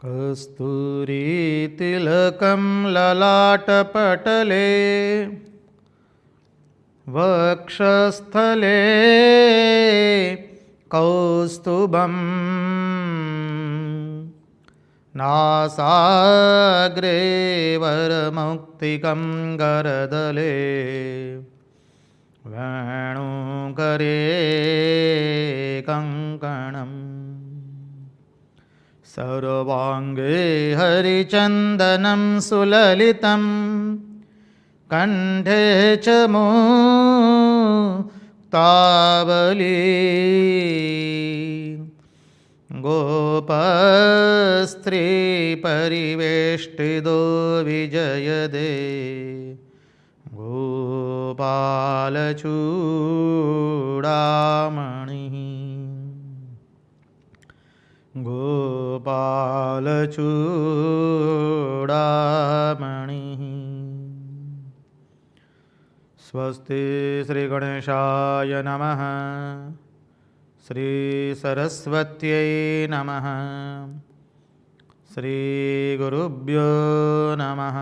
कस्तूरीतिलकं ललाटपटले वक्षस्थले कौस्तुभं नासाग्रे वरमौक्तिकं गरदले वेणुकरे कङ्कणम् सर्वांगे हरिचन्दनं सुललितं कंठे च मुक्तावली गोपस्त्री परिवेष्टितो विजयदे गोपालचूडामणिः गोपालचूडामणिः। स्वस्ति श्री गणेशाय नमः। श्री सरस्वत्यै नमः। श्री गुरुभ्यो नमः।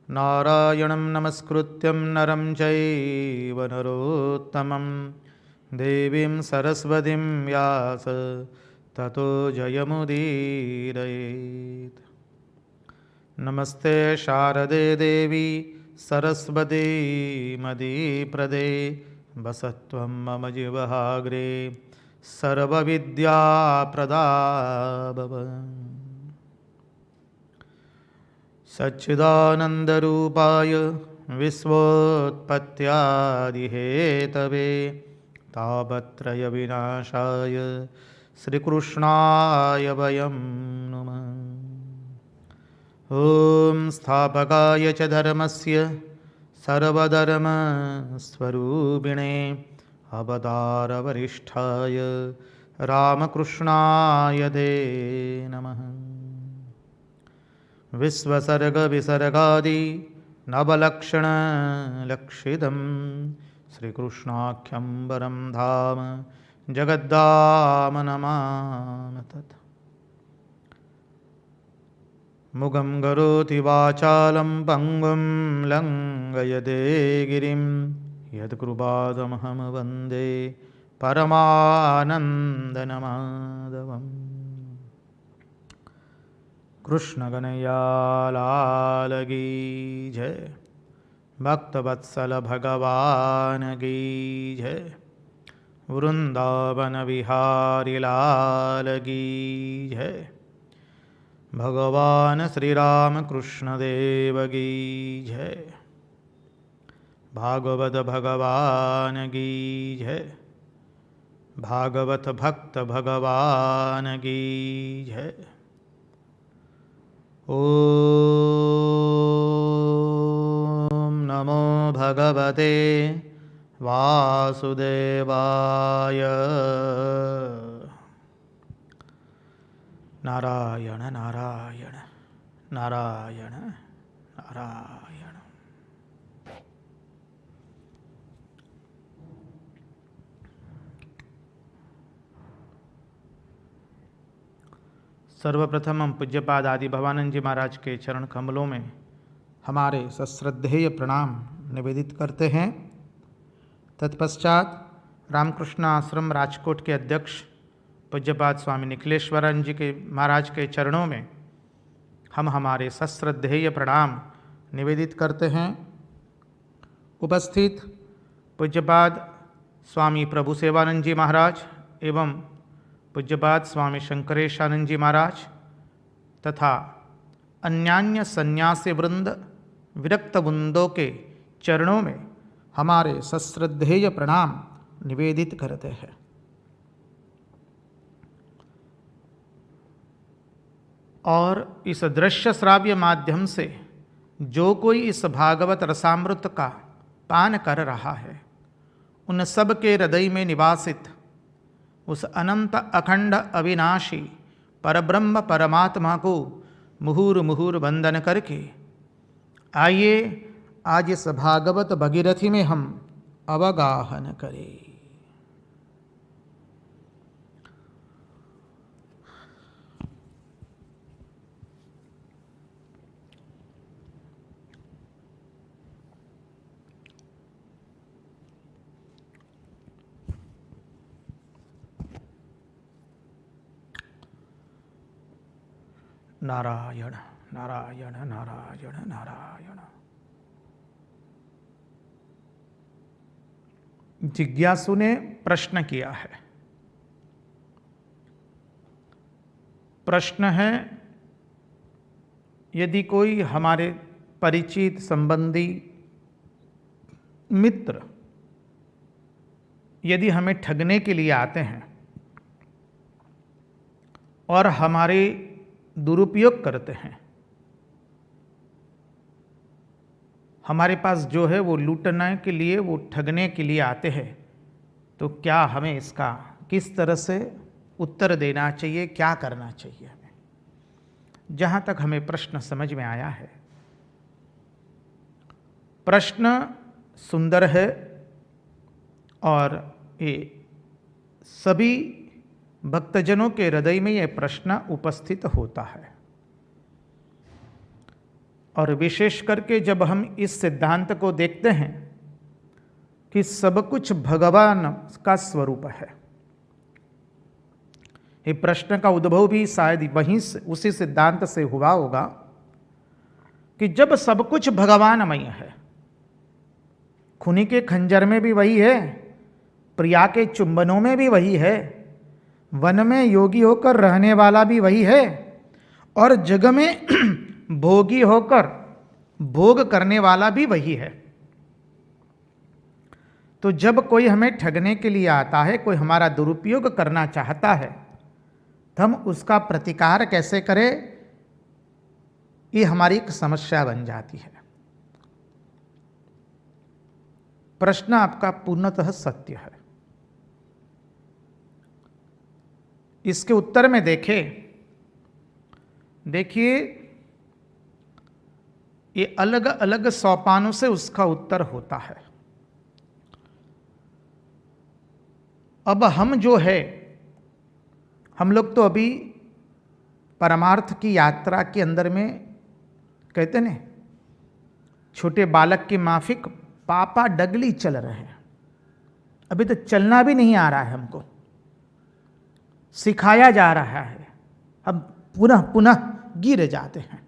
नारायणं नमस्कृत्यं नरं चैव नरोत्तमं देवीं सरस्वतीं व्यास ततो जयमुदीरयेत्। नमस्ते शारदे देवी सरस्वती मदीप्रदे वसत्वं मम जिह्वाग्रे सर्वविद्याप्रदा भव। सच्चिदानन्दरूपाय विश्वोत्पत्त्यादिहेतवे तापत्रयविनाशाय श्रीकृष्णाय वयं नमः। ॐ स्थापकाय च धर्मस्य सर्वधर्मस्वरूपिणे अवतारवरिष्ठाय रामकृष्णाय ते नमः। विश्वसर्गविसर्गादि नवलक्षणलक्षितं श्रीकृष्णाख्यं वरं धाम जगद्धाम नमामि तत्। मुगं करोति वाचालं पङ्गुं लङ्घयते गिरिं यत्कृपातमहं वन्दे परमानन्दमाधवम्। कृष्ण कन्हैया लाल की जय। भक्तवत्सल भगवान की जय। वृंदावन विहारी लाल की जय। भगवान श्री राम कृष्ण देव की जय। भागवत भगवान की जय। भागवत भक्त भगवान की जय। ओम नमो भगवते वासुदेवाय। नारायण नारायण नारायण नारायण। सर्वप्रथम हम पूज्यपाद आदि भवानंद जी महाराज के चरण कमलों में हमारे सश्रद्धेय प्रणाम निवेदित करते हैं। तत्पश्चात रामकृष्ण आश्रम राजकोट के अध्यक्ष पूज्यपाद स्वामी निखिलेश्वरन जी के महाराज के चरणों में हम हमारे सश्रद्धेय प्रणाम निवेदित करते हैं। उपस्थित पूज्यपाद स्वामी प्रभु सेवानंद जी महाराज एवं पूज्यपाद स्वामी शंकरेशानंद जी महाराज तथा अन्यान्य सन्यासी वृंद विरक्त वृंदों के चरणों में हमारे सश्रद्धेय प्रणाम निवेदित करते हैं। और इस दृश्य श्राव्य माध्यम से जो कोई इस भागवत रसामृत का पान कर रहा है उन सब के हृदय में निवासित उस अनंत अखंड अविनाशी परब्रह्म परमात्मा को मुहुर मुहुर वंदन करके आइए आज इस भागवत भगीरथी में हम अवगाहन करें। नारायण नारायण नारायण नारायण। जिज्ञासु ने प्रश्न किया है। प्रश्न है, यदि कोई हमारे परिचित संबंधी मित्र यदि हमें ठगने के लिए आते हैं और हमारे दुरुपयोग करते हैं, हमारे पास जो है वो लूटने के लिए, वो ठगने के लिए आते हैं, तो क्या हमें इसका किस तरह से उत्तर देना चाहिए, क्या करना चाहिए हमें? जहाँ तक हमें प्रश्न समझ में आया है, प्रश्न सुंदर है और ये सभी भक्तजनों के हृदय में यह प्रश्न उपस्थित होता है। और विशेष करके जब हम इस सिद्धांत को देखते हैं कि सब कुछ भगवान का स्वरूप है, ये प्रश्न का उद्भव भी शायद वहीं से, उसी सिद्धांत से हुआ होगा कि जब सब कुछ भगवानमय है, खूनी के खंजर में भी वही है, प्रिया के चुंबनों में भी वही है, वन में योगी होकर रहने वाला भी वही है, और जग में भोगी होकर भोग करने वाला भी वही है। तो जब कोई हमें ठगने के लिए आता है, कोई हमारा दुरुपयोग करना चाहता है, तो हम उसका प्रतिकार कैसे करें, ये हमारी एक समस्या बन जाती है। प्रश्न आपका पूर्णतः सत्य है। इसके उत्तर में देखिए ये अलग अलग सोपानों से उसका उत्तर होता है। अब हम जो है, हम लोग तो अभी परमार्थ की यात्रा के अंदर में कहते ना, छोटे बालक की माफिक पापा डगली चल रहे हैं। अभी तो चलना भी नहीं आ रहा है, हमको सिखाया जा रहा है, हम पुनः पुनः गिर जाते हैं।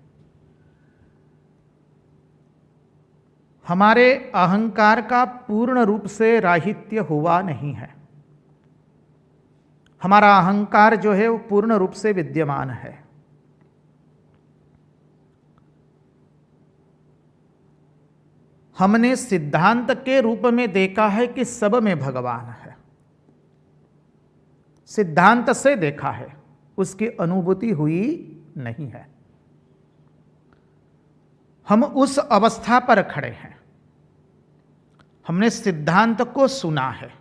हमारे अहंकार का पूर्ण रूप से राहित्य हुआ नहीं है। हमारा अहंकार जो है वो पूर्ण रूप से विद्यमान है। हमने सिद्धांत के रूप में देखा है कि सब में भगवान है, सिद्धांत से देखा है, उसकी अनुभूति हुई नहीं है। हम उस अवस्था पर खड़े हैं, हमने सिद्धांत को सुना है,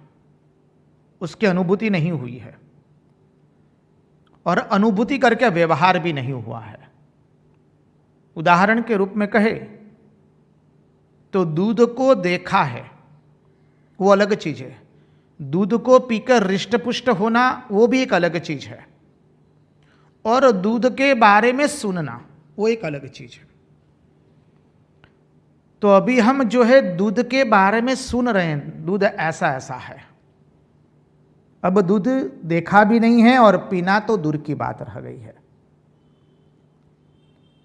उसकी अनुभूति नहीं हुई है, और अनुभूति करके व्यवहार भी नहीं हुआ है। उदाहरण के रूप में कहे तो दूध को देखा है, वो अलग चीज है। दूध को पीकर रिष्ट पुष्ट होना, वो भी एक अलग चीज है। और दूध के बारे में सुनना, वो एक अलग चीज है। तो अभी हम जो है दूध के बारे में सुन रहे हैं, दूध ऐसा ऐसा है। अब दूध देखा भी नहीं है और पीना तो दूर की बात रह गई है।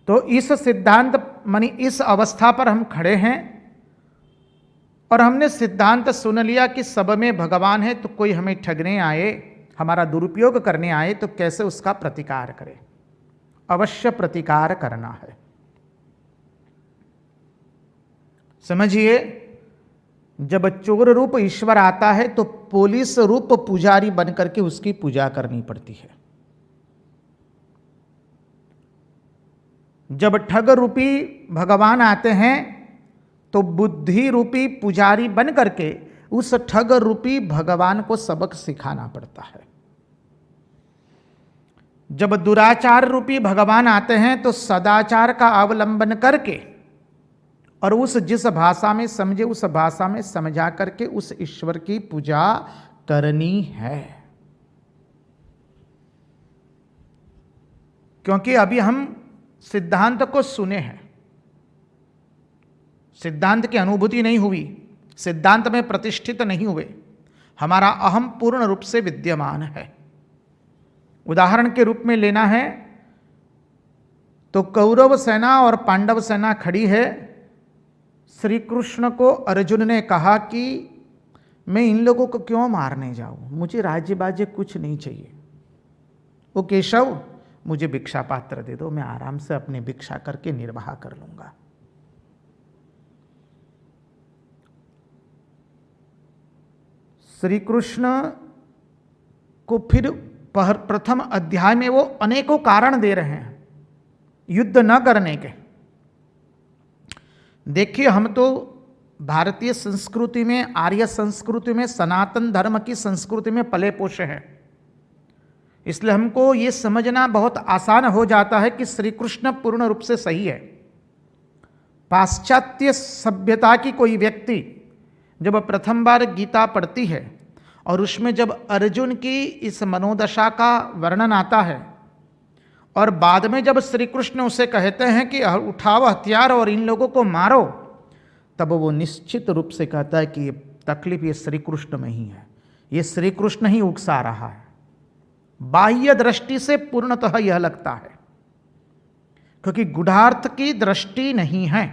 तो इस सिद्धांत मानी इस अवस्था पर हम खड़े हैं और हमने सिद्धांत सुन लिया कि सब में भगवान है। तो कोई हमें ठगने आए, हमारा दुरुपयोग करने आए, तो कैसे उसका प्रतिकार करें? अवश्य प्रतिकार करना है। समझिए, जब चोर रूप ईश्वर आता है तो पुलिस रूप पुजारी बनकर के उसकी पूजा करनी पड़ती है। जब ठग रूपी भगवान आते हैं तो बुद्धि रूपी पुजारी बन करके उस ठग रूपी भगवान को सबक सिखाना पड़ता है। जब दुराचार रूपी भगवान आते हैं तो सदाचार का अवलंबन करके और उस जिस भाषा में समझे उस भाषा में समझा करके उस ईश्वर की पूजा करनी है। क्योंकि अभी हम सिद्धांत को सुने हैं, सिद्धांत की अनुभूति नहीं हुई, सिद्धांत में प्रतिष्ठित नहीं हुए, हमारा अहम पूर्ण रूप से विद्यमान है। उदाहरण के रूप में लेना है तो कौरव सेना और पांडव सेना खड़ी है। श्री कृष्ण को अर्जुन ने कहा कि मैं इन लोगों को क्यों मारने जाऊं, मुझे राज्य बाज्य कुछ नहीं चाहिए। वो केशव मुझे भिक्षा पात्र दे दो, मैं आराम से अपनी भिक्षा करके निर्वाह कर लूंगा। श्री कृष्ण को फिर प्रथम अध्याय में वो अनेकों कारण दे रहे हैं युद्ध न करने के। देखिए, हम तो भारतीय संस्कृति में, आर्य संस्कृति में, सनातन धर्म की संस्कृति में पले पोषे हैं, इसलिए हमको ये समझना बहुत आसान हो जाता है कि श्री कृष्ण पूर्ण रूप से सही है। पाश्चात्य सभ्यता की कोई व्यक्ति जब प्रथम बार गीता पढ़ती है और उसमें जब अर्जुन की इस मनोदशा का वर्णन आता है और बाद में जब श्री कृष्ण उसे कहते हैं कि उठाओ हथियार और इन लोगों को मारो, तब वो निश्चित रूप से कहता है कि ये तकलीफ ये श्री कृष्ण में ही है, ये श्री कृष्ण ही उकसा रहा है। बाह्य दृष्टि से पूर्णतः यह लगता है, क्योंकि गूढ़ार्थ की दृष्टि नहीं है।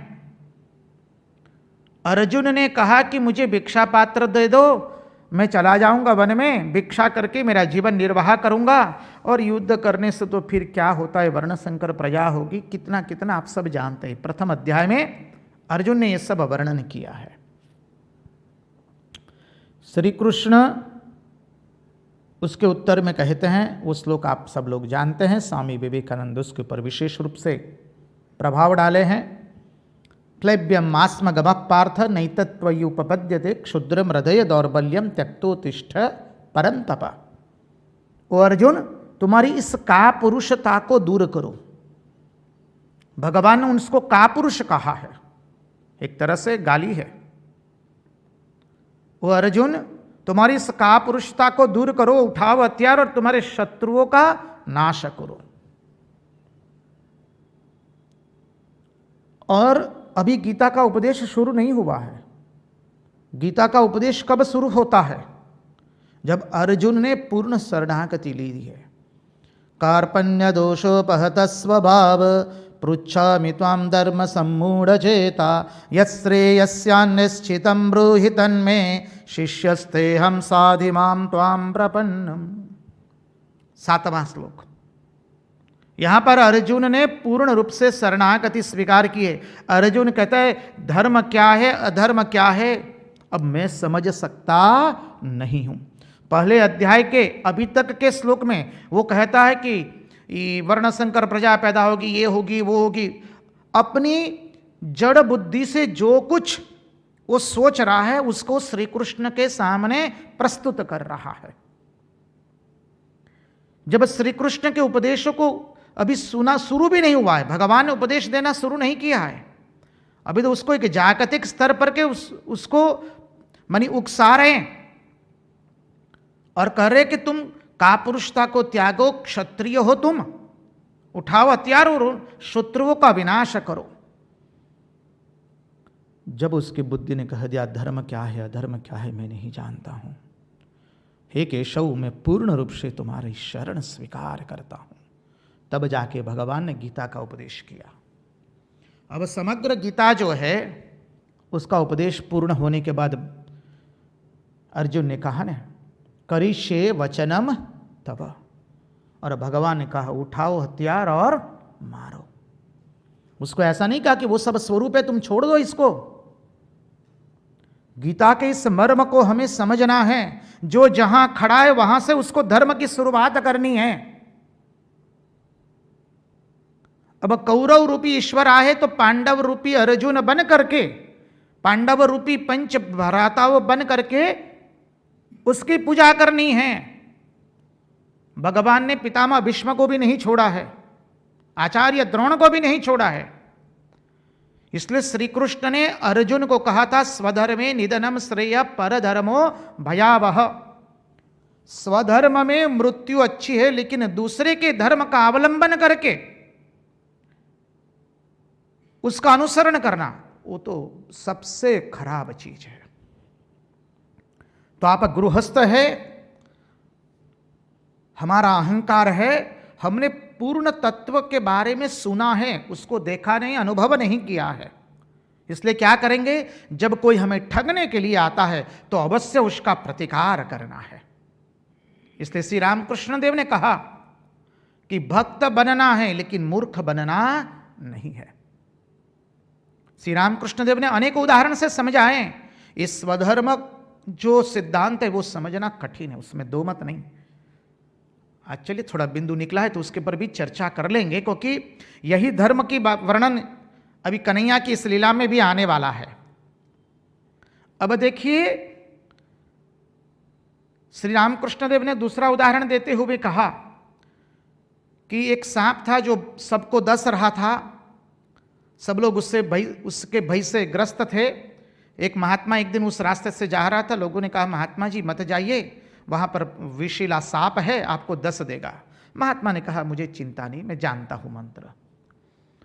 अर्जुन ने कहा कि मुझे भिक्षा पात्र दे दो, मैं चला जाऊंगा वन में, भिक्षा करके मेरा जीवन निर्वाह करूंगा, और युद्ध करने से तो फिर क्या होता है, वर्णशंकर प्रजा होगी, कितना कितना आप सब जानते हैं। प्रथम अध्याय में अर्जुन ने यह सब वर्णन किया है। श्री कृष्ण उसके उत्तर में कहते हैं, वो श्लोक आप सब लोग जानते हैं, स्वामी विवेकानंद उसके ऊपर विशेष रूप से प्रभाव डाले हैं। क्लैब्यम मास्म गम पार्थ नैतत्वयुपपद्यते क्षुद्रम हृदय दौर्बल्यम त्यक्तोतिष्ठ परंतप। ओ अर्जुन, तुम्हारी इस कापुरुषता को दूर करो। भगवान ने उसको कापुरुष कहा है, एक तरह से गाली है। ओ अर्जुन, तुम्हारी इस कापुरुषता को दूर करो, उठाओ हथियार और तुम्हारे शत्रुओं का नाश करो। और अभी गीता का उपदेश शुरू नहीं हुआ है। गीता का उपदेश कब शुरू होता है? जब अर्जुन ने पूर्ण शरणागति ली है। कार्पण्य दोषोपहत स्वभाव पृच्छामि त्वां धर्म सम्मूढ़ चेता यश्रेयस्यान्निश्चितं ब्रूहि तन्मे शिष्यस्तेहं साधि मां त्वां प्रपन्नम। 7वां श्लोक। यहां पर अर्जुन ने पूर्ण रूप से शरणागति स्वीकार की है। अर्जुन कहता है धर्म क्या है, अधर्म क्या है, अब मैं समझ सकता नहीं हूं। पहले अध्याय के अभी तक के श्लोक में वो कहता है कि वर्णशंकर प्रजा पैदा होगी, ये होगी, वो होगी। अपनी जड़ बुद्धि से जो कुछ वो सोच रहा है उसको श्री कृष्ण के सामने प्रस्तुत कर रहा है। जब श्री कृष्ण के उपदेशों को अभी सुना शुरू भी नहीं हुआ है, भगवान ने उपदेश देना शुरू नहीं किया है, अभी तो उसको एक जागतिक स्तर पर के उसको मानी उकसा रहे हैं और कह रहे कि तुम कापुरुषता को त्यागो, क्षत्रिय हो तुम, उठाओ हथियार और शत्रुओं का विनाश करो। जब उसकी बुद्धि ने कह दिया धर्म क्या है, अधर्म क्या है, मैं नहीं जानता हूं, हे केशव मैं पूर्ण रूप से तुम्हारी शरण स्वीकार करता हूं, तब जाके भगवान ने गीता का उपदेश किया। अब समग्र गीता जो है उसका उपदेश पूर्ण होने के बाद अर्जुन ने कहा ना करिष्ये वचनम तब, और भगवान ने कहा उठाओ हथियार और मारो। उसको ऐसा नहीं कहा कि वो सब स्वरूप है तुम छोड़ दो इसको। गीता के इस मर्म को हमें समझना है। जो जहां खड़ा है वहां से उसको धर्म की शुरुआत करनी है। अब कौरव रूपी ईश्वर आए तो पांडव रूपी अर्जुन बन करके, पांडव रूपी पंच भ्राताओं बन करके उसकी पूजा करनी है। भगवान ने पितामह भीष्म को भी नहीं छोड़ा है, आचार्य द्रोण को भी नहीं छोड़ा है। इसलिए श्री कृष्ण ने अर्जुन को कहा था स्वधर्मे निधनम श्रेय परधर्मो भयावह। स्वधर्म में मृत्यु अच्छी है, लेकिन दूसरे के धर्म का अवलंबन करके उसका अनुसरण करना वो तो सबसे खराब चीज है। तो आप गृहस्थ है, हमारा अहंकार है, हमने पूर्ण तत्व के बारे में सुना है, उसको देखा नहीं, अनुभव नहीं किया है। इसलिए क्या करेंगे, जब कोई हमें ठगने के लिए आता है तो अवश्य उसका प्रतिकार करना है। इसलिए श्री रामकृष्ण देव ने कहा कि भक्त बनना है लेकिन मूर्ख बनना नहीं है। श्री रामकृष्ण देव ने अनेक उदाहरण से समझाए। इस स्वधर्म जो सिद्धांत है वो समझना कठिन है, उसमें दो मत नहीं। आज चलिए थोड़ा बिंदु निकला है तो उसके पर भी चर्चा कर लेंगे, क्योंकि यही धर्म की वर्णन अभी कन्हैया की इस लीला में भी आने वाला है। अब देखिए, श्री रामकृष्ण देव ने दूसरा उदाहरण देते हुए कहा कि एक सांप था जो सबको डस रहा था, सब लोग उसके भय से ग्रस्त थे। एक महात्मा एक दिन उस रास्ते से जा रहा था, लोगों ने कहा महात्मा जी मत जाइए, वहां पर विषैला सांप है, आपको डस देगा। महात्मा ने कहा मुझे चिंता नहीं, मैं जानता हूं मंत्र।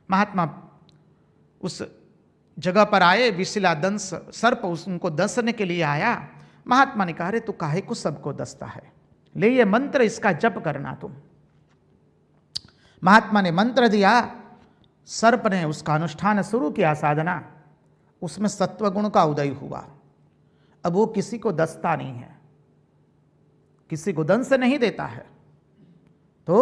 महात्मा उस जगह पर आए, विषैला दंश सर्प उनको डसने के लिए आया। महात्मा ने कहा अरे तू काहे को सबको डसता है, ले ये मंत्र, इसका जप करना तुम। महात्मा ने मंत्र दिया, सर्प ने उसका अनुष्ठान शुरू किया, साधना, उसमें सत्वगुण का उदय हुआ। अब वो किसी को डसता नहीं है, किसी को दंश नहीं देता है। तो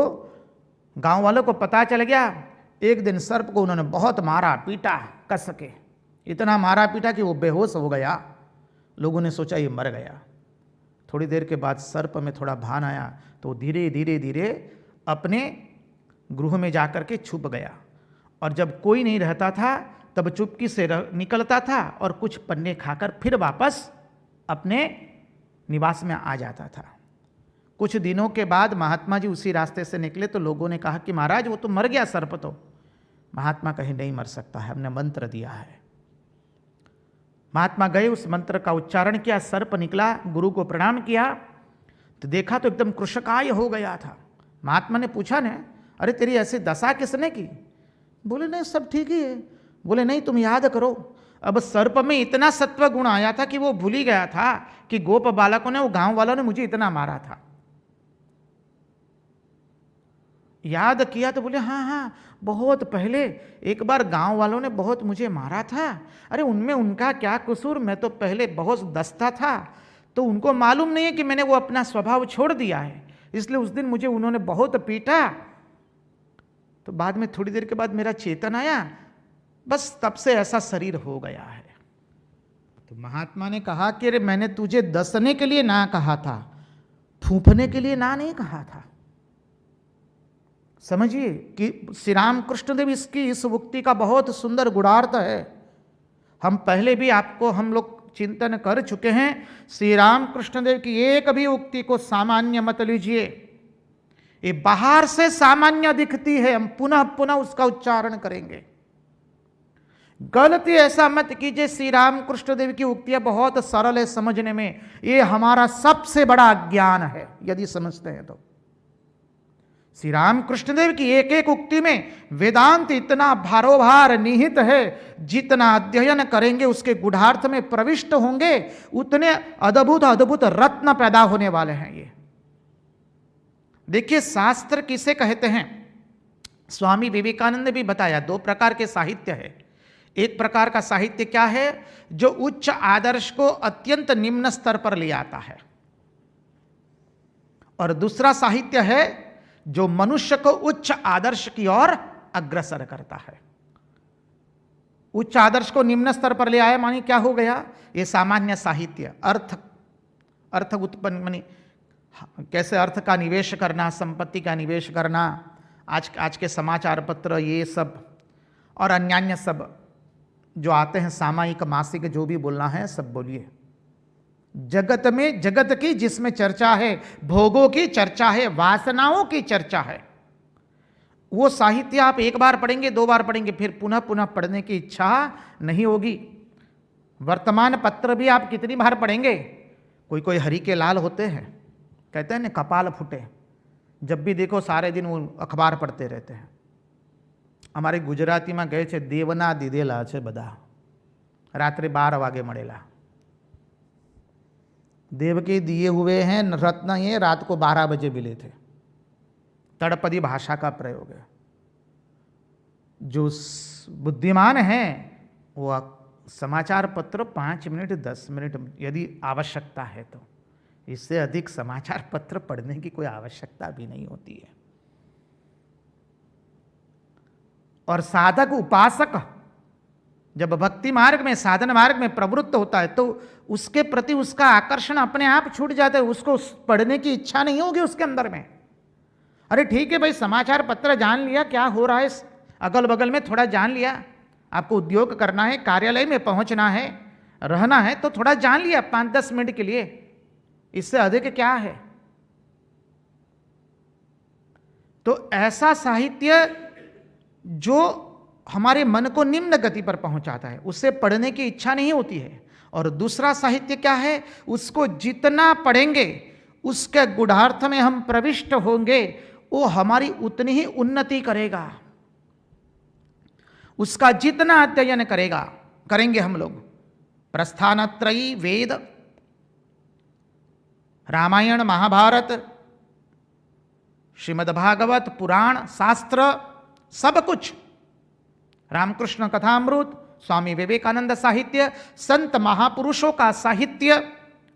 गांव वालों को पता चल गया। एक दिन सर्प को उन्होंने बहुत मारा पीटा, कस के इतना मारा पीटा कि वो बेहोश हो गया। लोगों ने सोचा ये मर गया। थोड़ी देर के बाद सर्प में थोड़ा भान आया तो धीरे धीरे धीरे अपने गृह में जाकर के छुप गया, और जब कोई नहीं रहता था तब चुपकी से निकलता था और कुछ पन्ने खाकर फिर वापस अपने निवास में आ जाता था। कुछ दिनों के बाद महात्मा जी उसी रास्ते से निकले तो लोगों ने कहा कि महाराज वो तो मर गया सर्प। तो महात्मा कहे नहीं मर सकता है, हमने मंत्र दिया है। महात्मा गए, उस मंत्र का उच्चारण किया, सर्प निकला, गुरु को प्रणाम किया तो देखा तो एकदम कृशकाय हो गया था। महात्मा ने पूछा ने अरे तेरी ऐसी दशा किसने की? बोले नहीं सब ठीक ही है। बोले नहीं तुम याद करो, अब सर्प में इतना सत्व गुण आया था कि वो भूल ही गया था कि गोप बालकों ने, वो गांव वालों ने मुझे इतना मारा था। याद किया तो बोले हाँ हाँ बहुत पहले एक बार गांव वालों ने बहुत मुझे मारा था। अरे उनमें उनका क्या कसूर, मैं तो पहले बहुत दस्ता था, तो उनको मालूम नहीं है कि मैंने वो अपना स्वभाव छोड़ दिया है, इसलिए उस दिन मुझे उन्होंने बहुत पीटा। तो बाद में थोड़ी देर के बाद मेरा चेतन आया, बस तब से ऐसा शरीर हो गया है। तो महात्मा ने कहा कि अरे मैंने तुझे दसने के लिए ना कहा था, फूंफने के लिए ना नहीं कहा था। समझिए कि श्री रामकृष्ण देव इसकी इस उक्ति का बहुत सुंदर गुणार्थ है। हम पहले भी हम लोग चिंतन कर चुके हैं। श्री रामकृष्ण देव की एक भी उक्ति को सामान्य मत लीजिए, ये बाहर से सामान्य दिखती है, हम पुनः पुनः उसका उच्चारण करेंगे। गलती ऐसा मत कीजिए। श्री रामकृष्ण देव की उक्तियां बहुत सरल है समझने में, ये हमारा सबसे बड़ा ज्ञान है यदि समझते हैं तो। श्री रामकृष्ण देव की एक एक उक्ति में वेदांत इतना भारोभार निहित है, जितना अध्ययन करेंगे उसके गूढ़ार्थ में प्रविष्ट होंगे उतने अद्भुत अद्भुत रत्न पैदा होने वाले हैं। ये देखिए शास्त्र किसे कहते हैं, स्वामी विवेकानंद ने भी बताया, दो प्रकार के साहित्य है। एक प्रकार का साहित्य क्या है, जो उच्च आदर्श को अत्यंत निम्न स्तर पर ले आता है, और दूसरा साहित्य है जो मनुष्य को उच्च आदर्श की ओर अग्रसर करता है। उच्च आदर्श को निम्न स्तर पर ले आया मानी क्या हो गया, ये सामान्य साहित्य। अर्थ उत्पन्न मानी कैसे अर्थ का निवेश करना, संपत्ति का निवेश करना, आज के समाचार पत्र ये सब और अन्यान्य सब जो आते हैं, सामायिक मासिक जो भी बोलना है सब बोलिए। जगत में जगत की जिसमें चर्चा है, भोगों की चर्चा है, वासनाओं की चर्चा है, वो साहित्य आप एक बार पढ़ेंगे, दो बार पढ़ेंगे, फिर पुनः पुनः पढ़ने की इच्छा नहीं होगी। वर्तमान पत्र भी आप कितनी बार पढ़ेंगे? कोई कोई हरि के लाल होते हैं, कहते हैं ना कपाल फूटे, जब भी देखो सारे दिन वो अखबार पढ़ते रहते हैं। हमारे गुजराती में कहे छे देवना दीदेला छे बधा, रात्रि 12 वागे मळेला। देव के दिए हुए हैं रत्न, ये रात को 12 बजे मिले थे। तड़पदी भाषा का प्रयोग है। जो बुद्धिमान है वो समाचार पत्र 5 मिनट 10 मिनट यदि आवश्यकता है तो, इससे अधिक समाचार पत्र पढ़ने की कोई आवश्यकता भी नहीं होती है। और साधक उपासक जब भक्ति मार्ग में, साधन मार्ग में प्रवृत्त होता है तो उसके प्रति उसका आकर्षण अपने आप छूट जाता है, उसको पढ़ने की इच्छा नहीं होगी उसके अंदर में। अरे ठीक है भाई, समाचार पत्र जान लिया क्या हो रहा है अगल बगल में, थोड़ा जान लिया, आपको उद्योग करना है, कार्यालय में पहुंचना है, रहना है, तो थोड़ा जान लिया 5-10 मिनट के लिए, इससे अधिक क्या है। तो ऐसा साहित्य जो हमारे मन को निम्न गति पर पहुंचाता है, उससे पढ़ने की इच्छा नहीं होती है। और दूसरा साहित्य क्या है, उसको जितना पढ़ेंगे उसके गूढ़ार्थ में हम प्रविष्ट होंगे, वो हमारी उतनी ही उन्नति करेगा। उसका जितना अध्ययन करेंगे हम लोग, प्रस्थानत्रयी, वेद, रामायण, महाभारत, श्रीमद्भागवत, पुराण, शास्त्र, सब कुछ, रामकृष्ण कथामृत, स्वामी विवेकानंद साहित्य, संत महापुरुषों का साहित्य,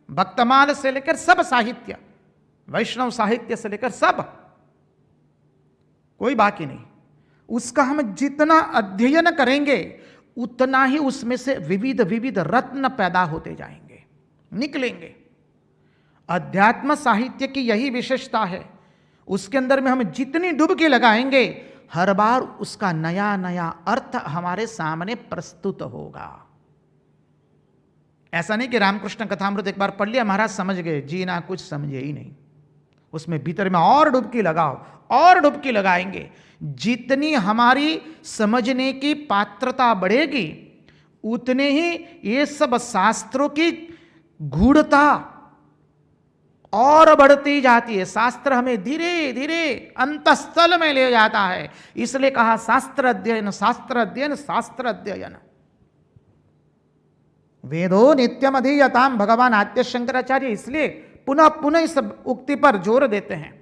भक्तमाल से लेकर सब साहित्य, वैष्णव साहित्य से लेकर सब, कोई बाकी नहीं। उसका हम जितना अध्ययन करेंगे उतना ही उसमें से विविध विविध रत्न पैदा होते जाएंगे, निकलेंगे। अध्यात्म साहित्य की यही विशेषता है, उसके अंदर में हम जितनी डुबकी लगाएंगे हर बार उसका नया नया अर्थ हमारे सामने प्रस्तुत होगा। ऐसा नहीं कि रामकृष्ण कथामृत एक बार पढ़ लिया महाराज समझ गए, जी ना, कुछ समझे ही नहीं। उसमें भीतर में और डुबकी लगाओ, और डुबकी लगाएंगे। जितनी हमारी समझने की पात्रता बढ़ेगी उतने ही ये सब शास्त्रों की गूढ़ता और बढ़ती जाती है। शास्त्र हमें धीरे धीरे अंतस्थल में ले जाता है। इसलिए कहा शास्त्र अध्ययन, शास्त्र अध्ययन, शास्त्र अध्ययन। वेदो नित्यम अधीयताम, भगवान आद्य शंकराचार्य इसलिए पुनः पुनः इस उक्ति पर जोर देते हैं।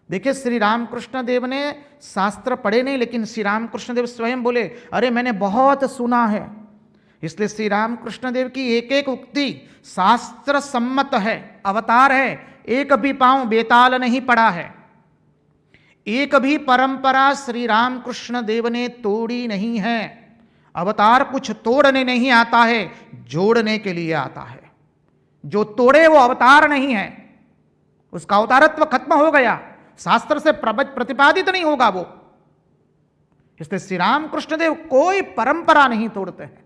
देखिए, श्री रामकृष्ण देव ने शास्त्र पढ़े नहीं, लेकिन श्री रामकृष्ण देव स्वयं बोले, अरे मैंने बहुत सुना है। इसलिए श्री रामकृष्ण देव की एक एक उक्ति शास्त्र सम्मत है, अवतार है। एक भी पांव बेताल नहीं पड़ा है, एक भी परंपरा श्री रामकृष्ण देव ने तोड़ी नहीं है। अवतार कुछ तोड़ने नहीं आता है, जोड़ने के लिए आता है। जो तोड़े वो अवतार नहीं है, उसका अवतारत्व खत्म हो गया, शास्त्र से प्रतिपादित नहीं होगा वो। इसलिए श्री रामकृष्ण देव कोई परंपरा नहीं तोड़ते हैं।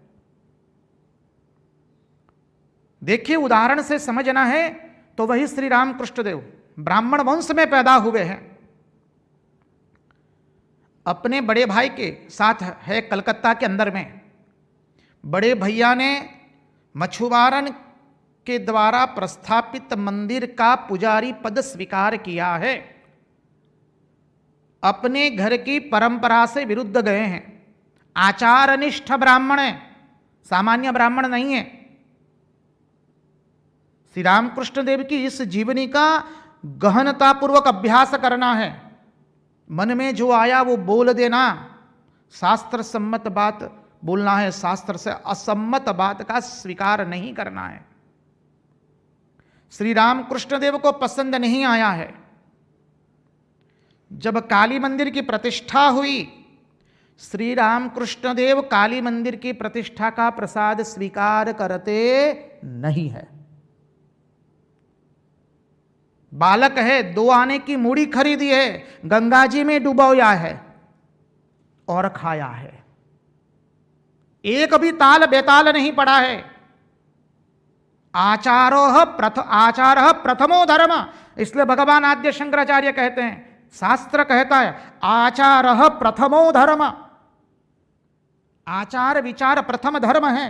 देखिए, उदाहरण से समझना है तो वही श्री रामकृष्ण देव ब्राह्मण वंश में पैदा हुए हैं। अपने बड़े भाई के साथ है कलकत्ता के अंदर में, बड़े भैया ने मछुआरन के द्वारा प्रस्थापित मंदिर का पुजारी पद स्वीकार किया है। अपने घर की परंपरा से विरुद्ध गए हैं। आचारनिष्ठ ब्राह्मण है, सामान्य ब्राह्मण नहीं है। श्री रामकृष्ण देव की इस जीवनी का गहनतापूर्वक अभ्यास करना है। मन में जो आया वो बोल देना, शास्त्र सम्मत बात बोलना है, शास्त्र से असम्मत बात का स्वीकार नहीं करना है। श्री रामकृष्ण देव को पसंद नहीं आया है। जब काली मंदिर की प्रतिष्ठा हुई, श्री रामकृष्ण देव काली मंदिर की प्रतिष्ठा का प्रसाद स्वीकार करते नहीं है। बालक है, 2 आने की मूड़ी खरीदी है, गंगा जी में डुबोया है और खाया है। एक भी ताल बेताल नहीं पड़ा है। आचार प्रथमो धर्म। इसलिए भगवान आद्य शंकराचार्य कहते हैं, शास्त्र कहता है आचार प्रथमो धर्म। आचार विचार प्रथम धर्म है।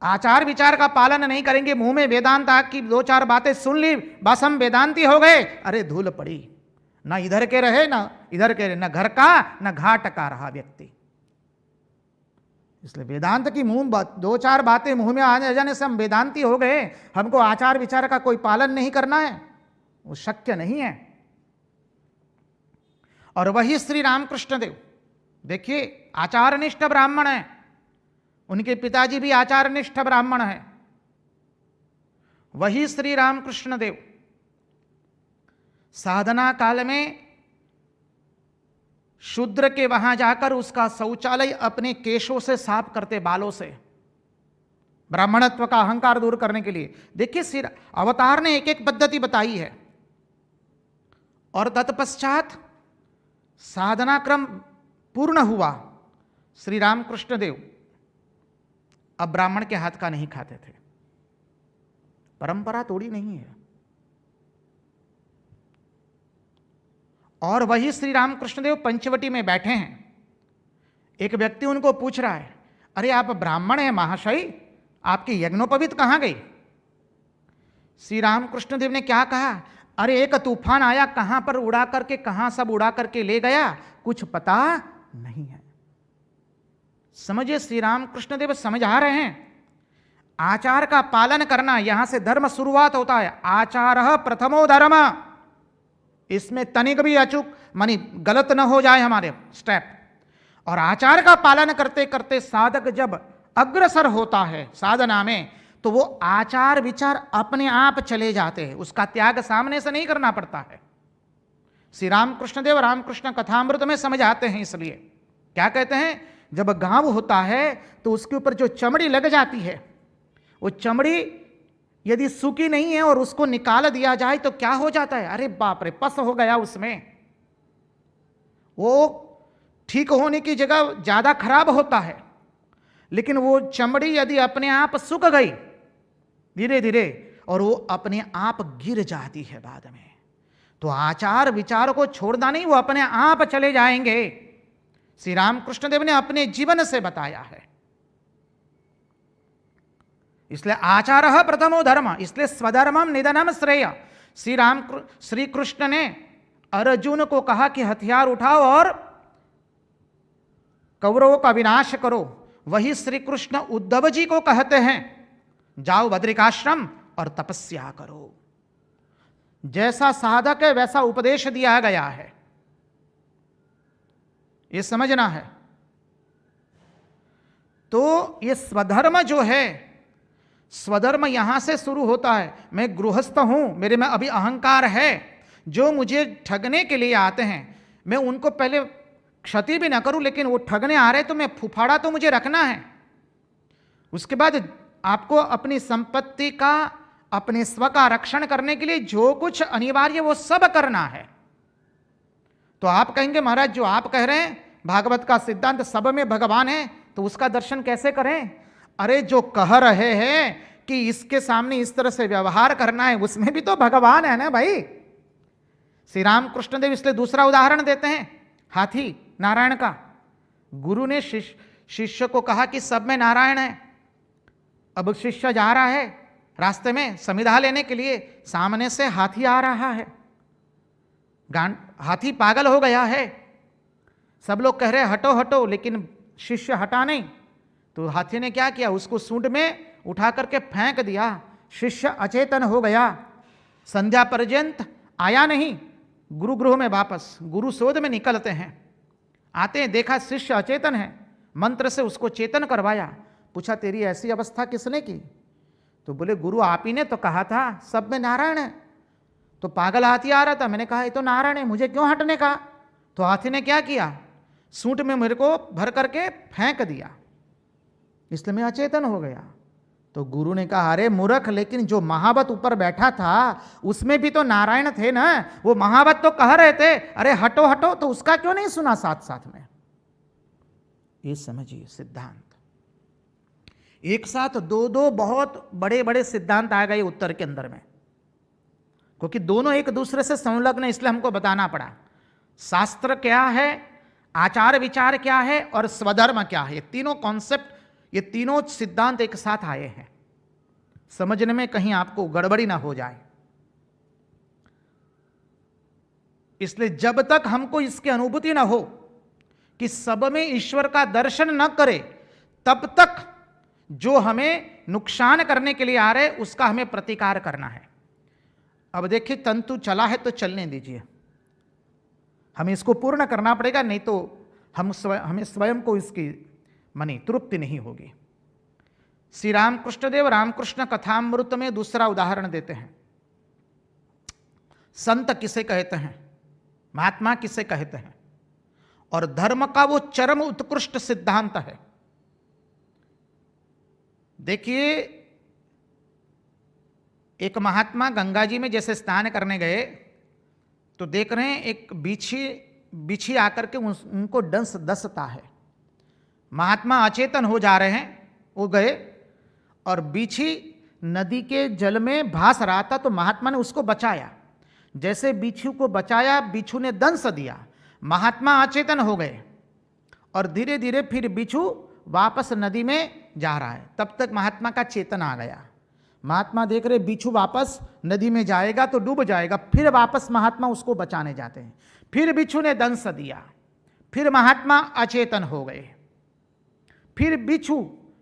आचार विचार का पालन नहीं करेंगे, मुंह में वेदांत की 2-4 बातें सुन ली, बस हम वेदांती हो गए। अरे धूल पड़ी, ना इधर के रहे ना इधर के रहे, ना घर का ना घाट का रहा व्यक्ति। इसलिए वेदांत की 2-4 बातें मुंह में आ जाने से हम वेदांती हो गए। हमको आचार विचार का कोई पालन नहीं करना है। वो शक्य नहीं है। और वही श्री रामकृष्ण देव, देखिए आचारनिष्ठ ब्राह्मण है, उनके पिताजी भी आचारनिष्ठ ब्राह्मण है। वही श्री रामकृष्ण देव साधना काल में शूद्र के वहां जाकर उसका शौचालय अपने केशों से साफ करते, बालों से, ब्राह्मणत्व का अहंकार दूर करने के लिए। देखिए श्री अवतार ने एक एक पद्धति बताई है। और तत्पश्चात साधना क्रम पूर्ण हुआ। श्री रामकृष्ण देव अब ब्राह्मण के हाथ का नहीं खाते थे, परंपरा तोड़ी नहीं है। और वही श्री रामकृष्ण देव पंचवटी में बैठे हैं। एक व्यक्ति उनको पूछ रहा है, अरे आप ब्राह्मण हैं महाशय, आपकी यज्ञोपवीत कहां गई? श्री रामकृष्ण देव ने क्या कहा, अरे एक तूफान आया, कहां पर उड़ा करके कहां सब उड़ा करके ले गया, कुछ पता नहीं है। समझिए श्री रामकृष्ण देव समझा रहे हैं, आचार का पालन करना, यहां से धर्म शुरुआत होता है। आचारः प्रथमो धर्म, इसमें तनिक भी अचूक मानी गलत न हो जाए हमारे स्टेप। और आचार का पालन करते करते साधक जब अग्रसर होता है साधना में, तो वो आचार विचार अपने आप चले जाते हैं, उसका त्याग सामने से नहीं करना पड़ता है। श्री रामकृष्ण देव रामकृष्ण कथामृत में समझाते हैं। इसलिए क्या कहते हैं, जब घाव होता है तो उसके ऊपर जो चमड़ी लग जाती है, वो चमड़ी यदि सूखी नहीं है और उसको निकाल दिया जाए तो क्या हो जाता है, अरे बाप रे, पस हो गया उसमें, वो ठीक होने की जगह ज्यादा खराब होता है। लेकिन वो चमड़ी यदि अपने आप सूख गई धीरे धीरे, और वो अपने आप गिर जाती है बाद में, तो आचार विचार को छोड़ना नहीं, वो अपने आप चले जाएंगे। श्री रामकृष्ण देव ने अपने जीवन से बताया है। इसलिए आचारः प्रथमो धर्म, इसलिए स्वधर्मम निधनम श्रेय। श्री कृष्ण ने अर्जुन को कहा कि हथियार उठाओ और कौरवों का विनाश करो। वही श्री कृष्ण उद्धव जी को कहते हैं, जाओ बद्रिकाश्रम और तपस्या करो। जैसा साधक है वैसा उपदेश दिया गया है, ये समझना है। तो ये स्वधर्म जो है, स्वधर्म यहां से शुरू होता है। मैं गृहस्थ हूं, मेरे में अभी अहंकार है, जो मुझे ठगने के लिए आते हैं मैं उनको पहले क्षति भी ना करूं, लेकिन वो ठगने आ रहे तो मैं फुफाड़ा तो मुझे रखना है। उसके बाद आपको अपनी संपत्ति का, अपने स्व का रक्षण करने के लिए जो कुछ अनिवार्य वो सब करना है। तो आप कहेंगे महाराज जो आप कह रहे हैं भागवत का सिद्धांत सब में भगवान है, तो उसका दर्शन कैसे करें? अरे जो कह रहे हैं कि इसके सामने इस तरह से व्यवहार करना है, उसमें भी तो भगवान है ना भाई। श्री रामकृष्ण देव इसलिए दूसरा उदाहरण देते हैं, हाथी नारायण का। गुरु ने शिष्य को कहा कि सब में नारायण है। अब शिष्य जा रहा है रास्ते में समिधा लेने के लिए, सामने से हाथी आ रहा है। हाथी पागल हो गया है, सब लोग कह रहे हटो हटो, लेकिन शिष्य हटा नहीं। तो हाथी ने क्या किया, उसको सूंड में उठा करके फेंक दिया। शिष्य अचेतन हो गया, संध्या पर्यंत आया नहीं। गुरु गृह में वापस गुरु शोध में निकलते हैं, आते हैं देखा शिष्य अचेतन है, मंत्र से उसको चेतन करवाया। पूछा तेरी ऐसी अवस्था किसने की? तो बोले गुरु आप ही ने तो कहा था सब में नारायण है। तो पागल हाथी आ रहा था, मैंने कहा ये तो नारायण है, मुझे क्यों हटने का? तो हाथी ने क्या किया, सूंड में मेरे को भर करके फेंक दिया, इसलिए मैं अचेतन हो गया। तो गुरु ने कहा अरे मूर्ख, लेकिन जो महावत ऊपर बैठा था उसमें भी तो नारायण थे ना, वो महावत तो कह रहे थे अरे हटो हटो, तो उसका क्यों नहीं सुना साथ साथ में? ये समझिए सिद्धांत। एक साथ दो दो बहुत बड़े बड़े सिद्धांत आ गए उत्तर के अंदर में, क्योंकि दोनों एक दूसरे से संलग्न है, इसलिए हमको बताना पड़ा। शास्त्र क्या है, आचार विचार क्या है और स्वधर्म क्या है, ये तीनों कॉन्सेप्ट, ये तीनों सिद्धांत एक साथ आए हैं। समझने में कहीं आपको गड़बड़ी ना हो जाए। इसलिए जब तक हमको इसकी अनुभूति ना हो कि सब में ईश्वर का दर्शन न करे, तब तक जो हमें नुकसान करने के लिए आ रहे उसका हमें प्रतिकार करना है। अब देखिए तंतु चला है तो चलने दीजिए, हमें इसको पूर्ण करना पड़ेगा, नहीं तो हमें स्वयं को इसकी मानी तृप्ति नहीं होगी। श्री रामकृष्ण देव रामकृष्ण कथामृत में दूसरा उदाहरण देते हैं। संत किसे कहते हैं, महात्मा किसे कहते हैं, और धर्म का वो चरम उत्कृष्ट सिद्धांत है। देखिए एक महात्मा गंगा जी में जैसे स्नान करने गए तो देख रहे हैं एक बिछी आकर के उनको डसता है। महात्मा अचेतन हो जा रहे हैं, वो गए और बिछी नदी के जल में भास रहा था, तो महात्मा ने उसको बचाया। जैसे बिच्छू को बचाया, बिच्छू ने दंश दिया, महात्मा अचेतन हो गए और धीरे धीरे फिर बिच्छू वापस नदी में जा रहा है। तब तक महात्मा का चेतन आ गया। महात्मा देख रहे बिच्छू वापस नदी में जाएगा तो डूब जाएगा, फिर वापस महात्मा उसको बचाने जाते हैं। फिर बिच्छू ने दंश दिया, फिर महात्मा अचेतन हो गए, फिर बिच्छू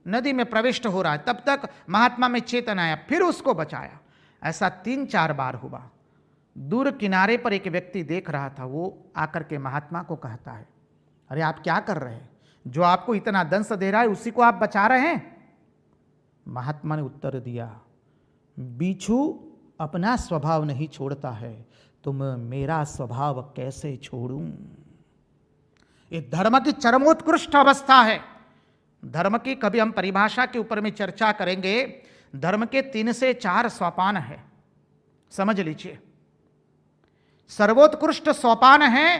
नदी में प्रविष्ट हो रहा है, तब तक महात्मा में चेतन आया, फिर उसको बचाया। ऐसा 3-4 बार हुआ। दूर किनारे पर एक व्यक्ति देख रहा था, वो आकर के महात्मा को कहता है, अरे आप क्या कर रहे हैं, जो आपको इतना दंश दे रहा है उसी को आप बचा रहे हैं। महात्मा ने उत्तर दिया, बिच्छू अपना स्वभाव नहीं छोड़ता है तो मैं मेरा स्वभाव कैसे छोड़ूं। ये धर्म की चरमोत्कृष्ट अवस्था है। धर्म की कभी हम परिभाषा के ऊपर में चर्चा करेंगे। धर्म के 3 से 4 सोपान है, समझ लीजिए। सर्वोत्कृष्ट सोपान है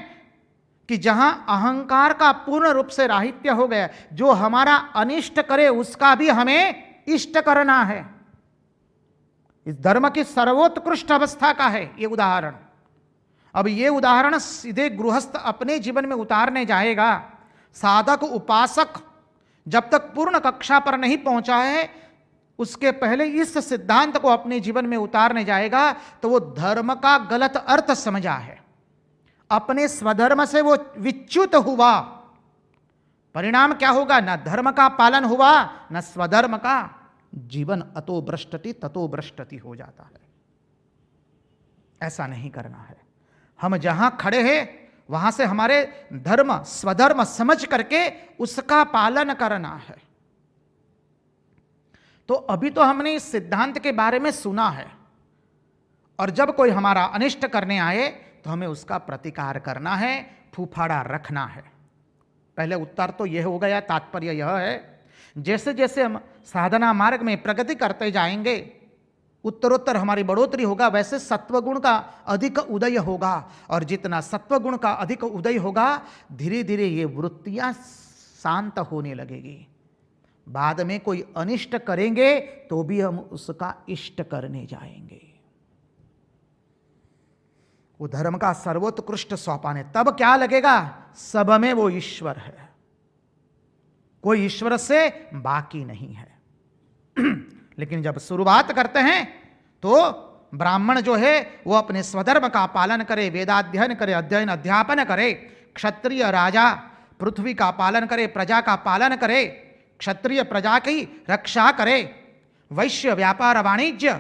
कि जहां अहंकार का पूर्ण रूप से राहित्य हो गया, जो हमारा अनिष्ट करे उसका भी हमें इष्ट करना है। इस धर्म की सर्वोत्कृष्ट अवस्था का है ये उदाहरण। अब ये उदाहरण सीधे गृहस्थ अपने जीवन में उतारने जाएगा। साधक उपासक जब तक पूर्ण कक्षा पर नहीं पहुंचा है, उसके पहले इस सिद्धांत को अपने जीवन में उतारने जाएगा तो वो धर्म का गलत अर्थ समझा है, अपने स्वधर्म से वो विच्युत हुआ। परिणाम क्या होगा, न धर्म का पालन हुआ न स्वधर्म का। जीवन अतो भ्रष्टति ततो भ्रष्टति हो जाता है। ऐसा नहीं करना है। हम जहां खड़े हैं वहां से हमारे धर्म स्वधर्म समझ करके उसका पालन करना है। तो अभी तो हमने इस सिद्धांत के बारे में सुना है, और जब कोई हमारा अनिष्ट करने आए तो हमें उसका प्रतिकार करना है, फूफाड़ा रखना है। पहले उत्तर तो यह हो गया। तात्पर्य यह है, जैसे जैसे हम साधना मार्ग में प्रगति करते जाएंगे, उत्तरोत्तर हमारी बढ़ोतरी होगा, वैसे सत्वगुण का अधिक उदय होगा, और जितना सत्वगुण का अधिक उदय होगा धीरे धीरे ये वृत्तियां शांत होने लगेगी। बाद में कोई अनिष्ट करेंगे तो भी हम उसका इष्ट करने जाएंगे। वो धर्म का सर्वोत्कृष्ट सोपान है। तब क्या लगेगा, सब में वो ईश्वर है, कोई ईश्वर से बाकी नहीं है। लेकिन जब शुरुआत करते हैं तो ब्राह्मण जो है वो अपने स्वधर्म का पालन करे, वेदाध्ययन करे, अध्ययन अध्यापन करे, क्षत्रिय राजा पृथ्वी का पालन करे, प्रजा का पालन करे, क्षत्रिय प्रजा की रक्षा करे, वैश्य व्यापार वाणिज्य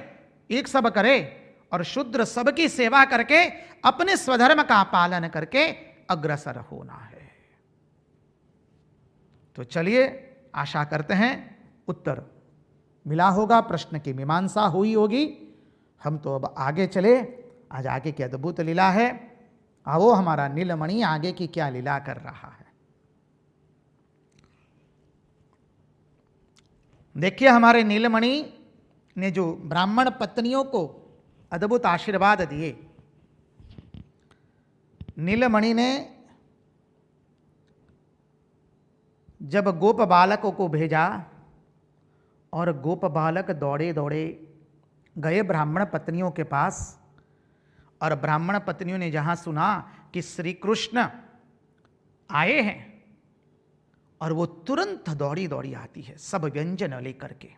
एक सब करे, और शूद्र सबकी सेवा करके अपने स्वधर्म का पालन करके अग्रसर होना है। तो चलिए, आशा करते हैं उत्तर मिला होगा, प्रश्न की मीमांसा हुई होगी। हम तो अब आगे चले। आज आगे की अद्भुत लीला है। आओ, हमारा नीलमणि आगे की क्या लीला कर रहा है। देखिए, हमारे नीलमणि ने जो ब्राह्मण पत्नियों को अद्भुत आशीर्वाद दिए। नीलमणि ने जब गोप बालकों को भेजा और गोप बालक दौड़े दौड़े गए ब्राह्मण पत्नियों के पास, और ब्राह्मण पत्नियों ने जहां सुना कि श्री कृष्ण आए हैं, और वो तुरंत दौड़ी दौड़ी आती है, सब व्यंजन लेकर के,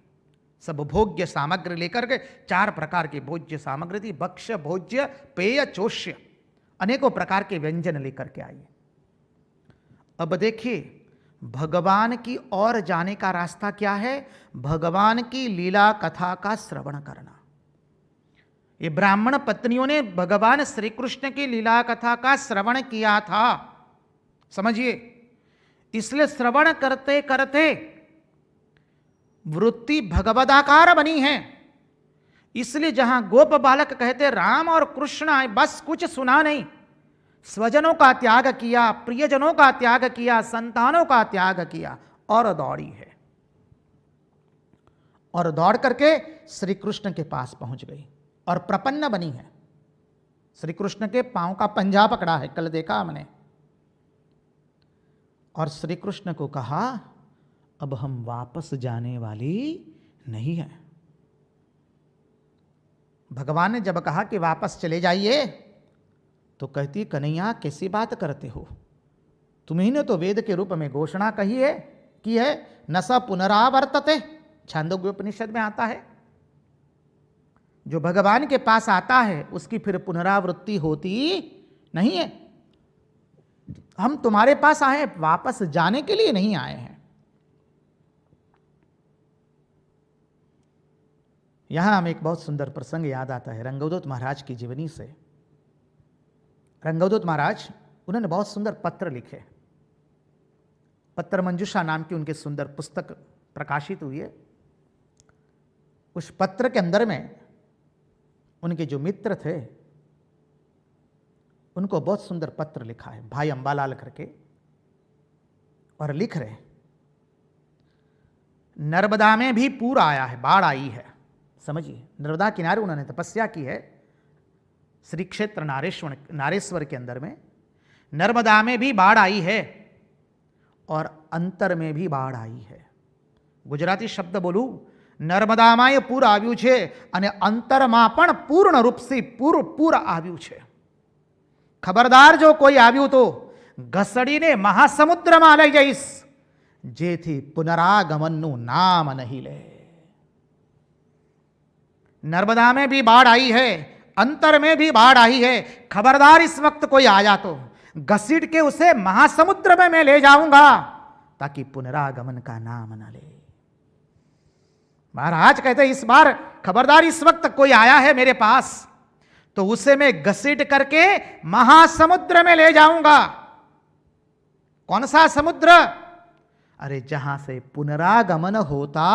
सब भोग्य सामग्री लेकर के। 4 प्रकार की भोज्य सामग्री थी, भक्ष्य भोज्य पेय चोष्य, अनेकों प्रकार के व्यंजन लेकर के आई। अब देखिए, भगवान की ओर जाने का रास्ता क्या है, भगवान की लीला कथा का श्रवण करना। ये ब्राह्मण पत्नियों ने भगवान श्री कृष्ण की लीला कथा का श्रवण किया था, समझिए। इसलिए श्रवण करते करते वृत्ति भगवदाकार बनी है। इसलिए जहां गोप बालक कहते राम और कृष्ण आए, बस कुछ सुना नहीं, स्वजनों का त्याग किया, प्रियजनों का त्याग किया, संतानों का त्याग किया और दौड़ी है, और दौड़ करके श्री कृष्ण के पास पहुंच गई और प्रपन्न बनी है। श्री कृष्ण के पांव का पंजा पकड़ा है, कल देखा हमने, और श्री कृष्ण को कहा अब हम वापस जाने वाली नहीं है। भगवान ने जब कहा कि वापस चले जाइए, तो कहती कन्हैया कैसी बात करते हो, तुम्ही ने तो वेद के रूप में घोषणा कही है कि है न स पुनरावर्तते, छांदोग्य उपनिषद में आता है, जो भगवान के पास आता है उसकी फिर पुनरावृत्ति होती नहीं है। हम तुम्हारे पास आए, वापस जाने के लिए नहीं आए हैं। यहां हमें एक बहुत सुंदर प्रसंग याद आता है रंगवदूत महाराज की जीवनी से। रंगवदूत महाराज, उन्होंने बहुत सुंदर पत्र लिखे, पत्र मंजूषा नाम की उनकी सुंदर पुस्तक प्रकाशित हुई है। उस पत्र के अंदर में उनके जो मित्र थे उनको बहुत सुंदर पत्र लिखा है, भाई अंबालाल करके, और लिख रहे नर्मदा में भी पूर आया है, बाढ़ आई है, समझिए। नर्मदा किनारे उन्होंने तपस्या की है, श्री क्षेत्र नारेश्वर के अंदर में नर्मदा में भी बाढ़ आई है और अंतर में भी बाढ़ आई है। गुजराती शब्द बोलूं, नर्मदाમાં પૂર આવ્યું છે અને અંતરમાં પણ પૂર્ણ રૂપથી પૂર આવ્યું છે। ખબરદાર જો કોઈ આવ્યું તો ઘસડીને મહાસમુદ્રમાં લઈ જઈશ, જેથી પુનરાગમનનું નામ નહીં લે। नर्मदा में भी बाढ़ आई है, अंतर में भी बाढ़ आई है, खबरदार इस वक्त कोई आया तो घसीट के उसे महासमुद्र में मैं ले जाऊंगा, ताकि पुनरागमन का नाम न ले। महाराज कहते इस बार खबरदार, इस वक्त कोई आया है मेरे पास तो उसे मैं घसीट करके महासमुद्र में ले जाऊंगा। कौन सा समुद्र? अरे जहां से पुनरागमन होता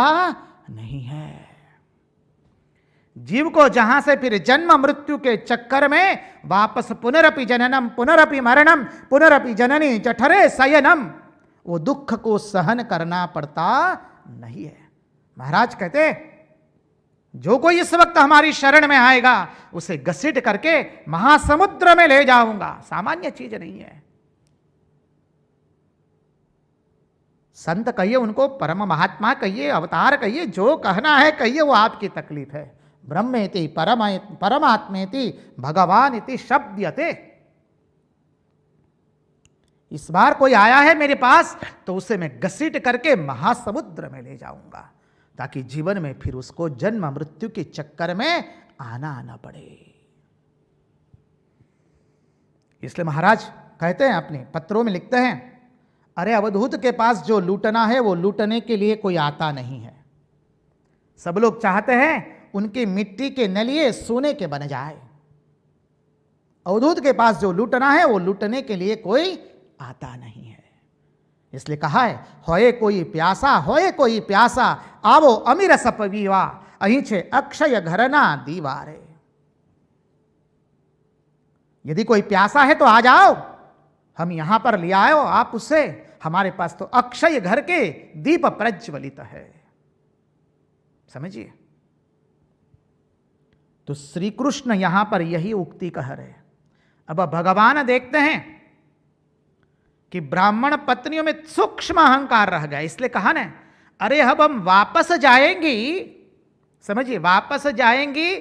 नहीं है। जीव को जहां से फिर जन्म मृत्यु के चक्कर में वापस पुनरपि जननम पुनरपि मरणम पुनरपि जननी जठरे शयनम, वो दुख को सहन करना पड़ता नहीं है। महाराज कहते जो कोई इस वक्त हमारी शरण में आएगा उसे घसीट करके महासमुद्र में ले जाऊंगा। सामान्य चीज नहीं है। संत कहिए उनको, परम महात्मा कहिए, अवतार कहिए, जो कहना है कहिए, वो आपकी तकलीफ है। ब्रह्मेति परमात्मेति भगवान इति शब्दयते। इस बार कोई आया है मेरे पास तो उसे मैं घसीट करके महासमुद्र में ले जाऊंगा, ताकि जीवन में फिर उसको जन्म मृत्यु के चक्कर में आना न पड़े। इसलिए महाराज कहते हैं, अपने पत्रों में लिखते हैं, अरे अवधूत के पास जो लूटना है वो लूटने के लिए कोई आता नहीं है। सब लोग चाहते हैं उनकी मिट्टी के नलिए सोने के बन जाए। अवधूत के पास जो लूटना है वो लूटने के लिए कोई आता नहीं है। इसलिए कहा है, होए कोई प्यासा, होए कोई प्यासा, आवो अमीर सप वीवा, અહીં છે अक्षय घरना दीवारे। यदि कोई प्यासा है तो आ जाओ, हम यहां पर ले आयो आप उससे, हमारे पास तो अक्षय घर के दीप प्रज्वलित है। समझिए, तो श्री कृष्ण यहां पर यही उक्ति कह रहे। अब भगवान देखते हैं कि ब्राह्मण पत्नियों में सूक्ष्म अहंकार रह गया, इसलिए कहा ना, अरे अब हम वापस जाएंगी, समझिए, वापस जाएंगी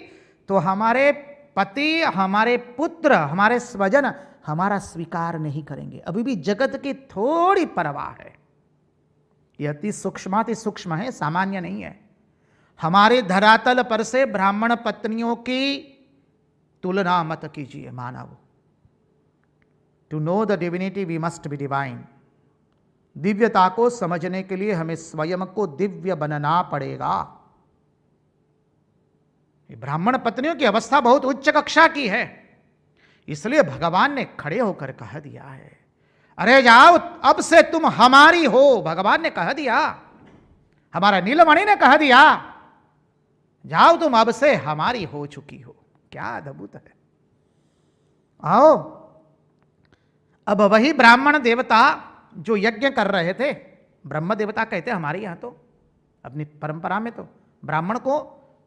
तो हमारे पति, हमारे पुत्र, हमारे स्वजन हमारा स्वीकार नहीं करेंगे। अभी भी जगत की थोड़ी परवाह है। यह अति सूक्ष्माति सूक्ष्म है, सामान्य नहीं है। हमारे धरातल पर से ब्राह्मण पत्नियों की तुलना मत कीजिए मानव। To know the divinity we must be divine. दिव्यता को समझने के लिए हमें स्वयं को दिव्य बनना पड़ेगा। ब्राह्मण पत्नियों की अवस्था बहुत उच्च कक्षा की है, इसलिए भगवान ने खड़े होकर कह दिया है, अरे जाओ अब से तुम हमारी हो। भगवान ने कह दिया, हमारा नीलमणि ने कह दिया, जाओ तुम अब से हमारी हो चुकी हो। क्या अद्भुत है। आओ, अब वही ब्राह्मण देवता जो यज्ञ कर रहे थे, ब्रह्म देवता कहते हैं हमारे यहां तो, अपनी परंपरा में तो ब्राह्मण को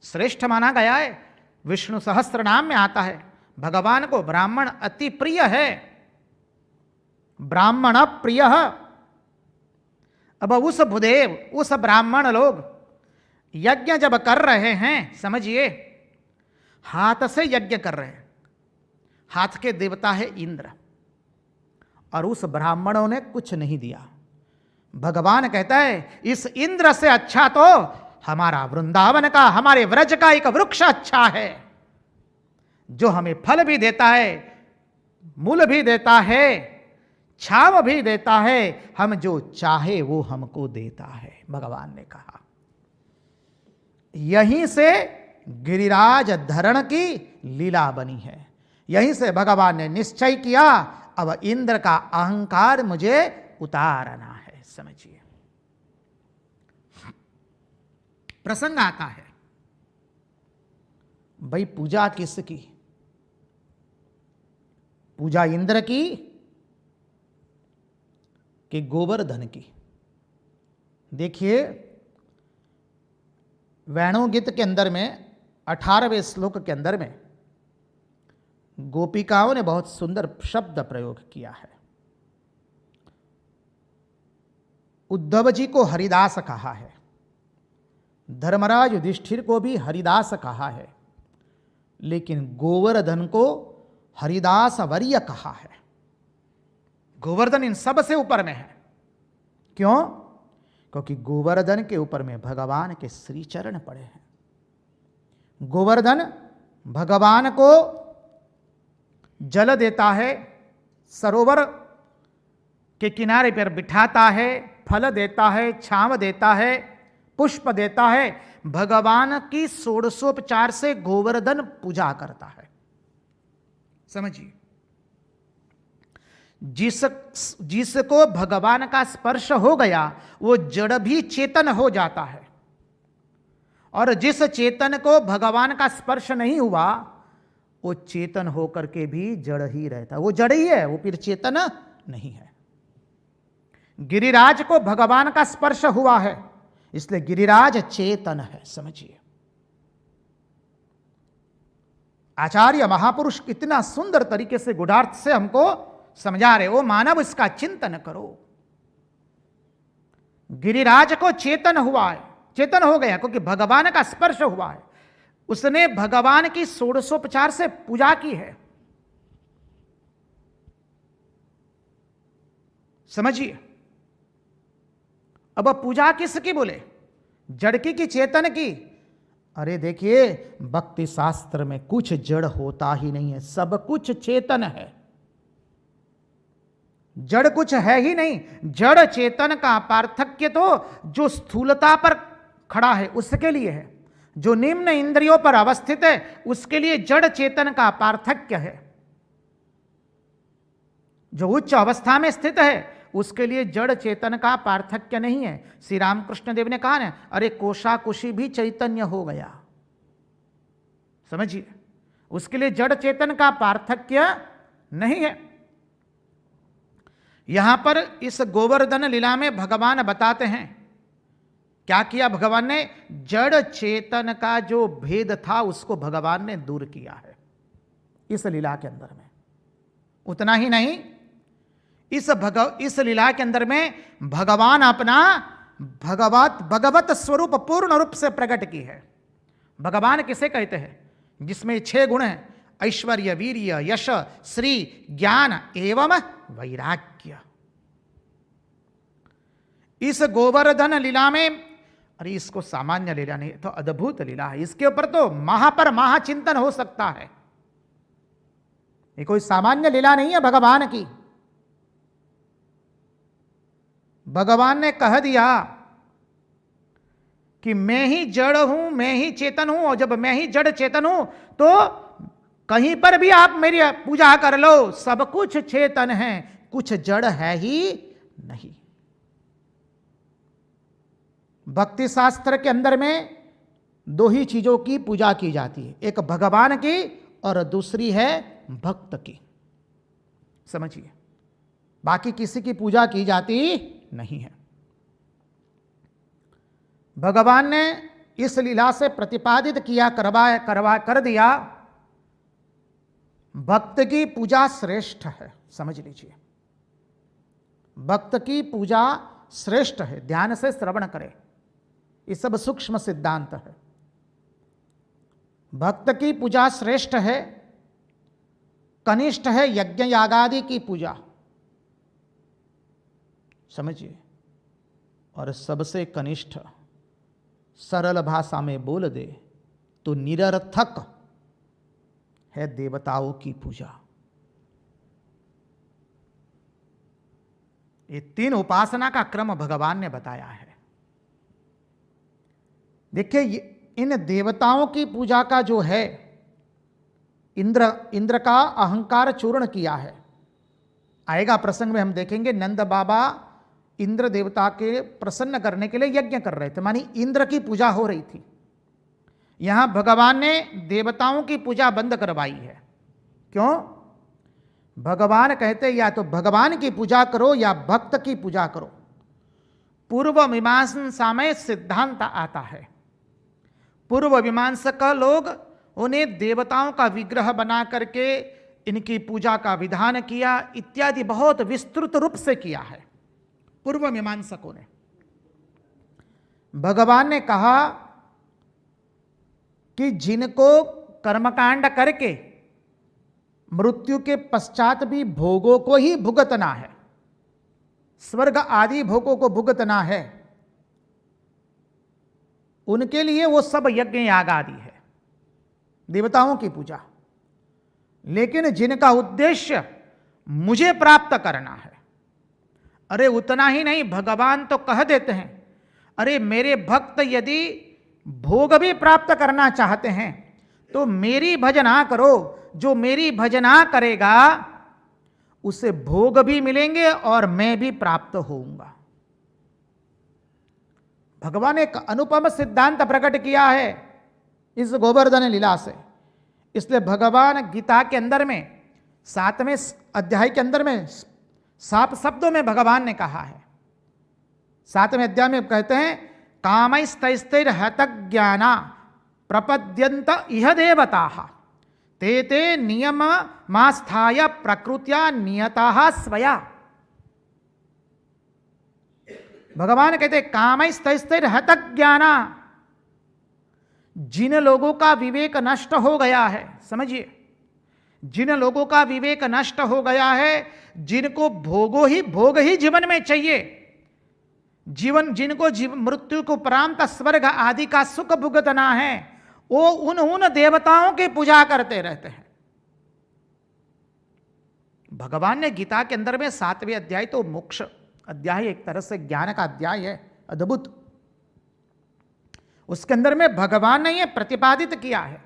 श्रेष्ठ माना गया है। विष्णु सहस्त्र नाम में आता है, भगवान को ब्राह्मण अति प्रिय है, ब्राह्मण प्रिय। अब उस भूदेव, उस ब्राह्मण लोग यज्ञ जब कर रहे हैं, समझिए हाथ से यज्ञ कर रहे हैं, हाथ के देवता है इंद्र, और उस ब्राह्मणों ने कुछ नहीं दिया। भगवान कहता है इस इंद्र से अच्छा तो हमारा वृंदावन का, हमारे व्रज का एक वृक्ष अच्छा है, जो हमें फल भी देता है, मूल भी देता है, छाव भी देता है, हम जो चाहे वो हमको देता है। भगवान ने कहा, यहीं से गिरिराज धरण की लीला बनी है। यहीं से भगवान ने निश्चय किया, अब इंद्र का अहंकार मुझे उतारना है। समझिए, प्रसंग आता है, भाई पूजा किसकी? पूजा इंद्र की कि गोवर्धन की? देखिए, वेणुगीत के अंदर में 18वें श्लोक के अंदर में गोपिकाओं ने बहुत सुंदर शब्द प्रयोग किया है। उद्धव जी को हरिदास कहा है, धर्मराज युधिष्ठिर को भी हरिदास कहा है, लेकिन गोवर्धन को हरिदास वर्य कहा है। गोवर्धन इन सब से ऊपर में है। क्यों? क्योंकि गोवर्धन के ऊपर में भगवान के श्री चरण पड़े हैं। गोवर्धन भगवान को जल देता है, सरोवर के किनारे पर बिठाता है, फल देता है, छांव देता है, पुष्प देता है। भगवान की षोडशोपचार से गोवर्धन पूजा करता है। समझिए, जिसको भगवान का स्पर्श हो गया वो जड़ भी चेतन हो जाता है, और जिस चेतन को भगवान का स्पर्श नहीं हुआ वो चेतन होकर के भी जड़ ही रहता है। वो जड़ ही है, वो फिर चेतन नहीं है। गिरिराज को भगवान का स्पर्श हुआ है, इसलिए गिरिराज चेतन है। समझिए, आचार्य महापुरुष कितना सुंदर तरीके से गुढ़ार्थ से हमको समझा रहे। ओ मानव, इसका चिंतन करो। गिरिराज को चेतन हुआ है, चेतन हो गया क्योंकि भगवान का स्पर्श हुआ है। उसने भगवान की षोडशोपचार से पूजा की है। समझिए, अब पूजा किसकी बोले? जड़ की चेतन की? अरे देखिए, भक्ति शास्त्र में कुछ जड़ होता ही नहीं है, सब कुछ चेतन है। जड़ कुछ है ही नहीं। जड़ चेतन का पार्थक्य तो जो स्थूलता पर खड़ा है उसके लिए है, जो निम्न इंद्रियों पर अवस्थित है उसके लिए जड़ चेतन का पार्थक्य है। जो उच्च अवस्था में स्थित है उसके लिए जड़ चेतन का पार्थक्य नहीं है। श्री रामकृष्ण देव ने कहा ना, अरे कोशाकुशी भी चैतन्य हो गया। समझिए, उसके लिए जड़ चेतन का पार्थक्य नहीं है। यहां पर इस गोवर्धन लीला में भगवान बताते हैं क्या किया भगवान ने? जड़ चेतन का जो भेद था उसको भगवान ने दूर किया है इस लीला के अंदर में। उतना ही नहीं, इस लीला के अंदर में भगवान अपना भगवत स्वरूप पूर्ण रूप से प्रकट की है। भगवान किसे कहते हैं? जिसमें 6 गुण हैं, ऐश्वर्य, वीर्य, यश, श्री, ज्ञान एवं वैराग्य। इस गोवर्धन लीला में, अरे इसको सामान्य लीला नहीं तो अद्भुत लीला है। इसके ऊपर तो महाचिंतन हो सकता है। ये कोई सामान्य लीला नहीं है भगवान की। भगवान ने कह दिया कि मैं ही जड़ हूं, मैं ही चेतन हूं, और जब मैं ही जड़ चेतन हूं तो कहीं पर भी आप मेरी पूजा कर लो, सब कुछ चेतन है, कुछ जड़ है ही नहीं। भक्ति शास्त्र के अंदर में दो ही चीजों की पूजा की जाती है, एक भगवान की और दूसरी है भक्त की। समझिए, बाकी किसी की पूजा की जाती नहीं है। भगवान ने इस लीला से प्रतिपादित किया, कर दिया, भक्त की पूजा श्रेष्ठ है। समझ लीजिए, भक्त की पूजा श्रेष्ठ है। ध्यान से श्रवण करें, ये सब सूक्ष्म सिद्धांत है। भक्त की पूजा श्रेष्ठ है, कनिष्ठ है यज्ञ यागादि की पूजा। समझिए, और सबसे कनिष्ठ सरल भाषा में बोल दे तो निरर्थक है देवताओं की पूजा। ये तीन उपासना का क्रम भगवान ने बताया है। देखिए, इन देवताओं की पूजा का जो है, इंद्र का अहंकार चूर्ण किया है। आएगा प्रसंग में हम देखेंगे, नंद बाबा इंद्र देवता के प्रसन्न करने के लिए यज्ञ कर रहे थे, मानी इंद्र की पूजा हो रही थी। यहां भगवान ने देवताओं की पूजा बंद करवाई है। क्यों? भगवान कहते या तो भगवान की पूजा करो या भक्त की पूजा करो। पूर्व मीमांसा में सिद्धांत आता है, पूर्व मीमांसक लोग उन्हें देवताओं का विग्रह बना करके इनकी पूजा का विधान किया इत्यादि बहुत विस्तृत रूप से किया है पूर्व मीमांसकों ने। भगवान ने कहा कि जिनको कर्मकांड करके मृत्यु के पश्चात भी भोगों को ही भुगतना है, स्वर्ग आदि भोगों को भुगतना है, उनके लिए वो सब यज्ञ याग आदि है, देवताओं की पूजा। लेकिन जिनका उद्देश्य मुझे प्राप्त करना है, अरे उतना ही नहीं, भगवान तो कह देते हैं, अरे मेरे भक्त यदि भोग भी प्राप्त करना चाहते हैं तो मेरी भजना करो, जो मेरी भजना करेगा उसे भोग भी मिलेंगे और मैं भी प्राप्त होऊंगा। भगवान ने एक अनुपम सिद्धांत प्रकट किया है इस गोवर्धन लीला से। इसलिए भगवान गीता के अंदर में 7वें अध्याय के अंदर में साफ शब्दों में भगवान ने कहा है, 7वें अध्याय में कहते हैं, कामैस्तैस्तैर हतज्ञाना प्रपद्यन्त इह देवताः ते ते नियममास्थाय प्रकृत्या नियताः स्वया। भगवान कहते हैं कामैस्तैस्तैर हतज्ञाना, जिन लोगों का विवेक नष्ट हो गया है, समझिए, जिन लोगों का विवेक नष्ट हो गया है, जिनको भोग ही जीवन में चाहिए, जिनको मृत्यु को उपरांत स्वर्ग आदि का सुख भुगतना है, वो उन देवताओं की पूजा करते रहते हैं। भगवान ने गीता के अंदर में 7वें अध्याय तो मोक्ष अध्याय, एक तरह से ज्ञान का अध्याय है, अद्भुत। उसके अंदर में भगवान ने यह प्रतिपादित किया है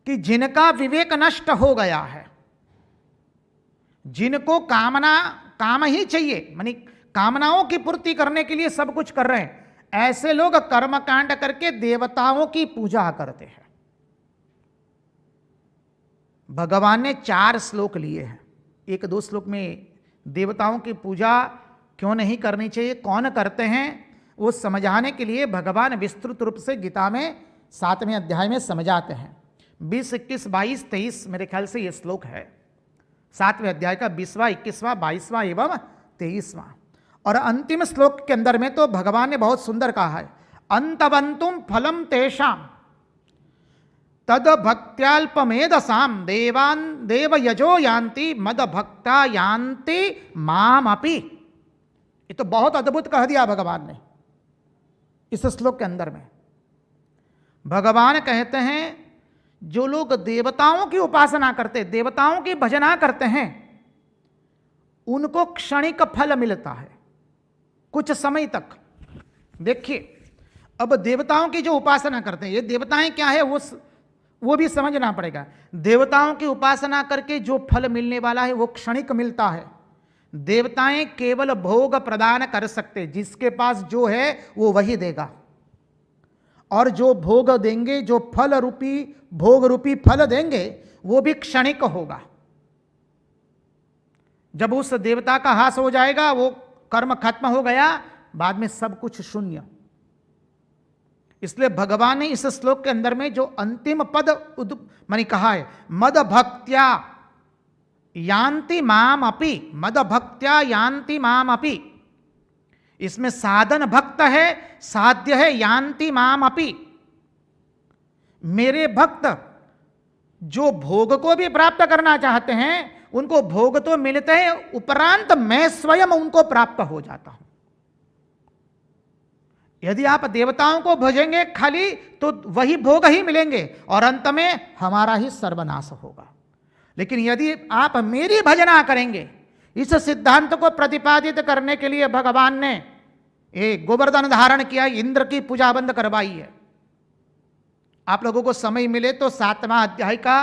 कि जिनका विवेक नष्ट हो गया है, जिनको काम ही चाहिए, मानी कामनाओं की पूर्ति करने के लिए सब कुछ कर रहे हैं, ऐसे लोग कर्मकांड करके देवताओं की पूजा करते हैं। भगवान ने 4 श्लोक लिए हैं, 1-2 श्लोक में देवताओं की पूजा क्यों नहीं करनी चाहिए, कौन करते हैं, वो समझाने के लिए भगवान विस्तृत रूप से गीता में 7वें अध्याय में समझाते हैं। 20, 21, 22, 23 मेरे ख्याल से ये श्लोक है 7वें अध्याय का, 20वां, 21वां, 22वां एवं 23वां। और अंतिम श्लोक के अंदर में तो भगवान ने बहुत सुंदर कहा है, अंतवंतुम फलम तेषाम तद भक्त्याल्पमेधसाम देवान देव यजो यान्ति मद भक्ता यान्ति माम अपि। ये तो बहुत अद्भुत कह दिया भगवान ने इस श्लोक के अंदर में। भगवान कहते हैं जो लोग देवताओं की उपासना करते, देवताओं की भजना करते हैं, उनको क्षणिक फल मिलता है कुछ समय तक। देखिए, अब देवताओं की जो उपासना करते हैं, ये देवताएं क्या है वो भी समझना पड़ेगा। देवताओं की उपासना करके जो फल मिलने वाला है वो क्षणिक मिलता है। देवताएं केवल भोग प्रदान कर सकते, जिसके पास जो है वो वही देगा, और जो भोग देंगे, जो फल रूपी भोग रूपी फल देंगे, वो भी क्षणिक होगा। जब उस देवता का हास हो जाएगा, वो कर्म खत्म हो गया, बाद में सब कुछ शून्य। इसलिए भगवान ने इस श्लोक के अंदर में जो अंतिम पद मानी कहा है, मद भक्त्या यान्ति माम अपि, मद भक्त्या यान्ति माम अपि, इसमें साधन भक्त है, साध्य है यान्ति माम अपि। मेरे भक्त जो भोग को भी प्राप्त करना चाहते हैं, उनको भोग तो मिलते हैं, उपरांत मैं स्वयं उनको प्राप्त हो जाता हूं। यदि आप देवताओं को भजेंगे खाली, तो वही भोग ही मिलेंगे और अंत में हमारा ही सर्वनाश होगा। लेकिन यदि आप मेरी भजना करेंगे, इस सिद्धांत को प्रतिपादित करने के लिए भगवान ने एक गोवर्धन धारण किया, इंद्र की पूजा बंद करवाई है। आप लोगों को समय मिले तो 7वां अध्याय का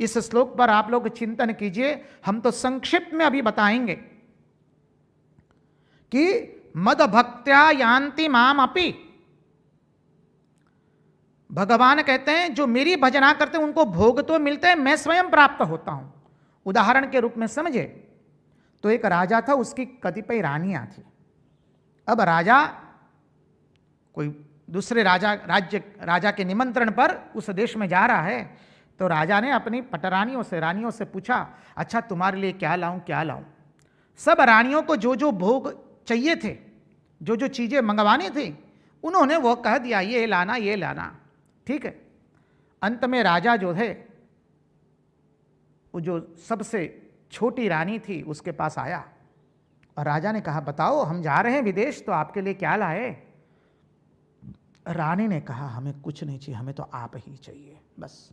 इस श्लोक पर आप लोग चिंतन कीजिए। हम तो संक्षिप्त में अभी बताएंगे कि मद भक्त्या यान्ति माम अपि, भगवान कहते हैं जो मेरी भजना करते हैं उनको भोग तो मिलते हैं, मैं स्वयं प्राप्त होता हूं। उदाहरण के रूप में समझे तो एक राजा था, उसकी कतिपय रानियां थी। अब राजा कोई दूसरे राजा के निमंत्रण पर उस देश में जा रहा है, तो राजा ने अपनी रानियों से पूछा, अच्छा तुम्हारे लिए क्या लाऊं क्या लाऊं। सब रानियों को जो जो भोग चाहिए थे, जो जो चीजें मंगवानी थी, उन्होंने वो कह दिया, ये लाना। ठीक है। अंत में राजा जो है, वो जो सबसे छोटी रानी थी उसके पास आया और राजा ने कहा, बताओ हम जा रहे हैं विदेश, तो आपके लिए क्या लाए। रानी ने कहा, हमें कुछ नहीं चाहिए, हमें तो आप ही चाहिए, बस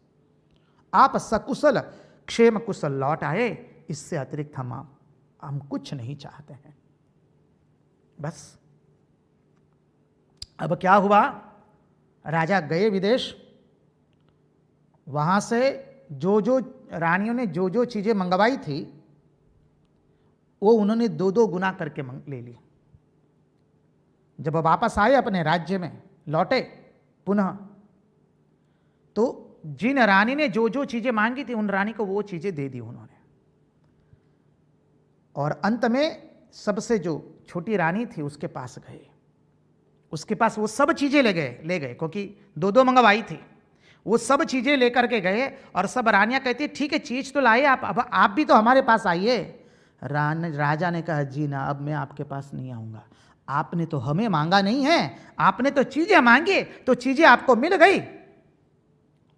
आप सकुशल क्षेम कुशल लौट आए, इससे अतिरिक्त हम कुछ नहीं चाहते हैं, बस। अब क्या हुआ, राजा गए विदेश, वहां से जो जो रानियों ने जो जो चीजें मंगवाई थी, वो उन्होंने 2-2 गुना करके ले ली। जब वापस आए अपने राज्य में, लौटे पुनः, तो जिन रानी ने जो जो चीजें मांगी थी, उन रानी को वो चीजें दे दी उन्होंने। और अंत में सबसे जो छोटी रानी थी उसके पास गए, उसके पास वो सब चीजें ले गए, क्योंकि 2-2 मंगवाई थी, वो सब चीजें लेकर के गए। और सब रानियां कहती, ठीक है चीज तो लाए आप, अब आप भी तो हमारे पास आइए। राजा ने कहा, जी ना, अब मैं आपके पास नहीं आऊंगा, आपने तो हमें मांगा नहीं है, आपने तो चीजें मांगी, तो चीजें आपको मिल गई।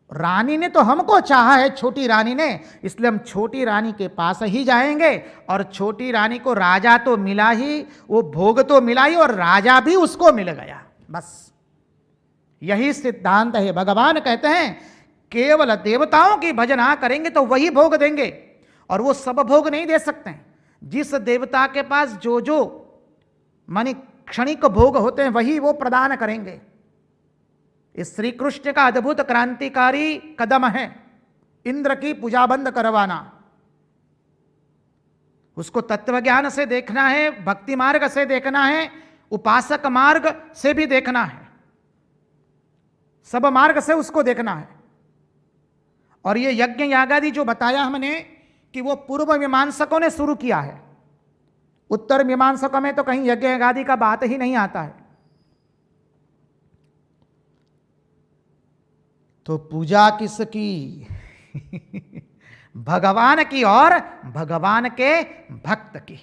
रानी ने तो हमको चाहा है, छोटी रानी ने, इसलिए हम छोटी रानी के पास ही जाएंगे। और छोटी रानी को राजा तो मिला ही, वो भोग तो मिला ही, और राजा भी उसको मिल गया, बस। यही सिद्धांत है। भगवान कहते हैं केवल देवताओं की भजना करेंगे तो वही भोग देंगे, और वो सब भोग नहीं दे सकते। जिस देवता के पास जो जो मानी क्षणिक भोग होते हैं, वही वो प्रदान करेंगे। इस श्री कृष्ण का अद्भुत क्रांतिकारी कदम है इंद्र की पूजा बंद करवाना। उसको तत्व ज्ञान से देखना है, भक्ति मार्ग से देखना है, उपासक मार्ग से भी देखना है, सब मार्ग से उसको देखना है। और ये यज्ञ यागादि जो बताया हमने कि वो पूर्व मीमांसकों ने शुरू किया है, उत्तर मीमांसकों में तो कहीं यज्ञ यागादि का बात ही नहीं आता है। तो पूजा किसकी? भगवान की और भगवान के भक्त की।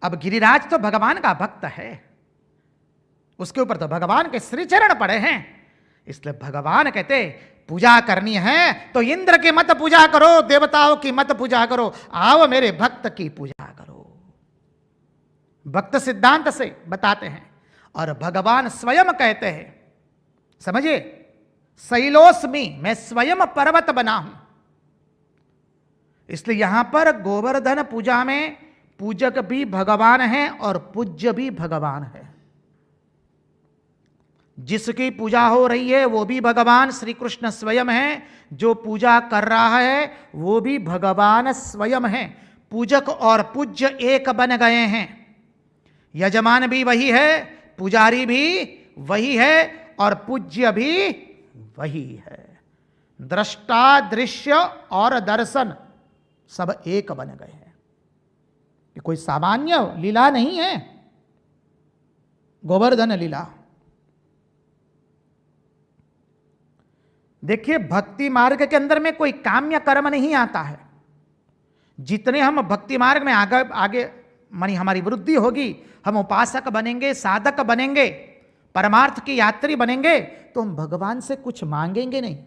अब गिरिराज तो भगवान का भक्त है, उसके ऊपर तो भगवान के श्री चरण पड़े हैं, इसलिए भगवान कहते पूजा करनी है तो इंद्र की मत पूजा करो, देवताओं की मत पूजा करो, आओ मेरे भक्त की पूजा करो। भक्त सिद्धांत से बताते हैं। और भगवान स्वयं कहते हैं, समझिए, शैलोस्मि, मैं स्वयं पर्वत बना हूं। इसलिए यहां पर गोवर्धन पूजा में पूजक भी भगवान है और पूज्य भी भगवान है। जिसकी पूजा हो रही है वो भी भगवान श्री कृष्ण स्वयं है, जो पूजा कर रहा है वो भी भगवान स्वयं है। पूजक और पूज्य एक बन गए हैं। यजमान भी वही है, पुजारी भी वही है और पूज्य भी वही है। दृष्टा, दृश्य और दर्शन सब एक बन गए हैं। ये कोई सामान्य लीला नहीं है, गोवर्धन लीला। देखिए, भक्ति मार्ग के अंदर में कोई काम्य कर्म नहीं आता है। जितने हम भक्ति मार्ग में आगे आगे मानी हमारी वृद्धि होगी, हम उपासक बनेंगे, साधक बनेंगे, परमार्थ की यात्री बनेंगे, तो हम भगवान से कुछ मांगेंगे नहीं।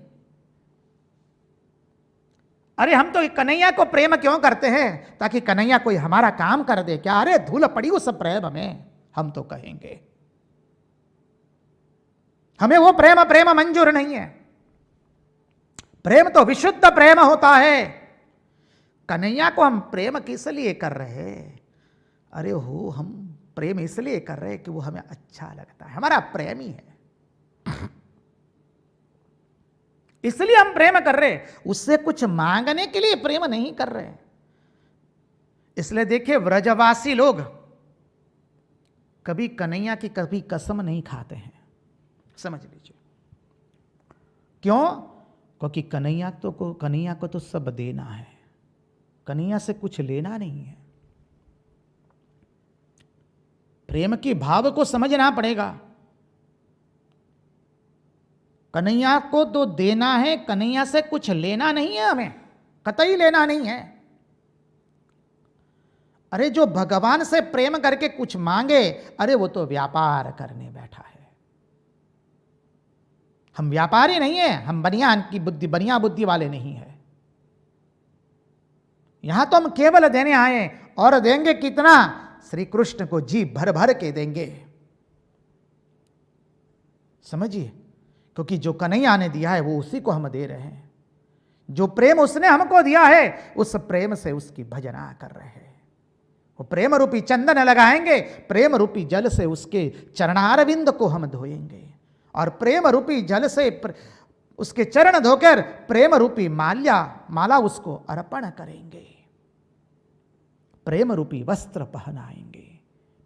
अरे हम तो कन्हैया को प्रेम क्यों करते हैं? ताकि कन्हैया कोई हमारा काम कर दे क्या? अरे धूल पड़ी उस प्रेम में, हम तो कहेंगे। हमें वो प्रेम प्रेम मंजूर नहीं है। प्रेम तो विशुद्ध प्रेम होता है। कन्हैया को हम प्रेम किस लिए कर रहे हैं? अरे हो, हम प्रेम इसलिए कर रहे हैं कि वो हमें अच्छा लगता है, हमारा प्रेम ही है, इसलिए हम प्रेम कर रहे हैं। उससे कुछ मांगने के लिए प्रेम नहीं कर रहे। इसलिए देखिए, व्रजवासी लोग कभी कन्हैया की कभी कसम नहीं खाते हैं, समझ लीजिए। क्यों? क्योंकि कन्हैया को तो सब देना है, कन्हैया से कुछ लेना नहीं है। प्रेम के भाव को समझना पड़ेगा। कन्हैया को तो देना है, कन्हैया से कुछ लेना नहीं है, हमें कतई लेना नहीं है। अरे जो भगवान से प्रेम करके कुछ मांगे, अरे वो तो व्यापार करने बैठा है। हम व्यापारी नहीं है, हम बनिया बुद्धि वाले नहीं है। यहां तो हम केवल देने आए, और देंगे कितना? श्री कृष्ण को जी भर भर के देंगे, समझिए। क्योंकि जो कन्हैया ने दिया है वो उसी को हम दे रहे हैं। जो प्रेम उसने हमको दिया है, उस प्रेम से उसकी भजना कर रहे हैं। वो प्रेम रूपी चंदन लगाएंगे, प्रेम रूपी जल से उसके चरणारविंद को हम धोएंगे, और प्रेम रूपी जल से उसके चरण धोकर प्रेम रूपी माला उसको अर्पण करेंगे, प्रेम रूपी वस्त्र पहनाएंगे,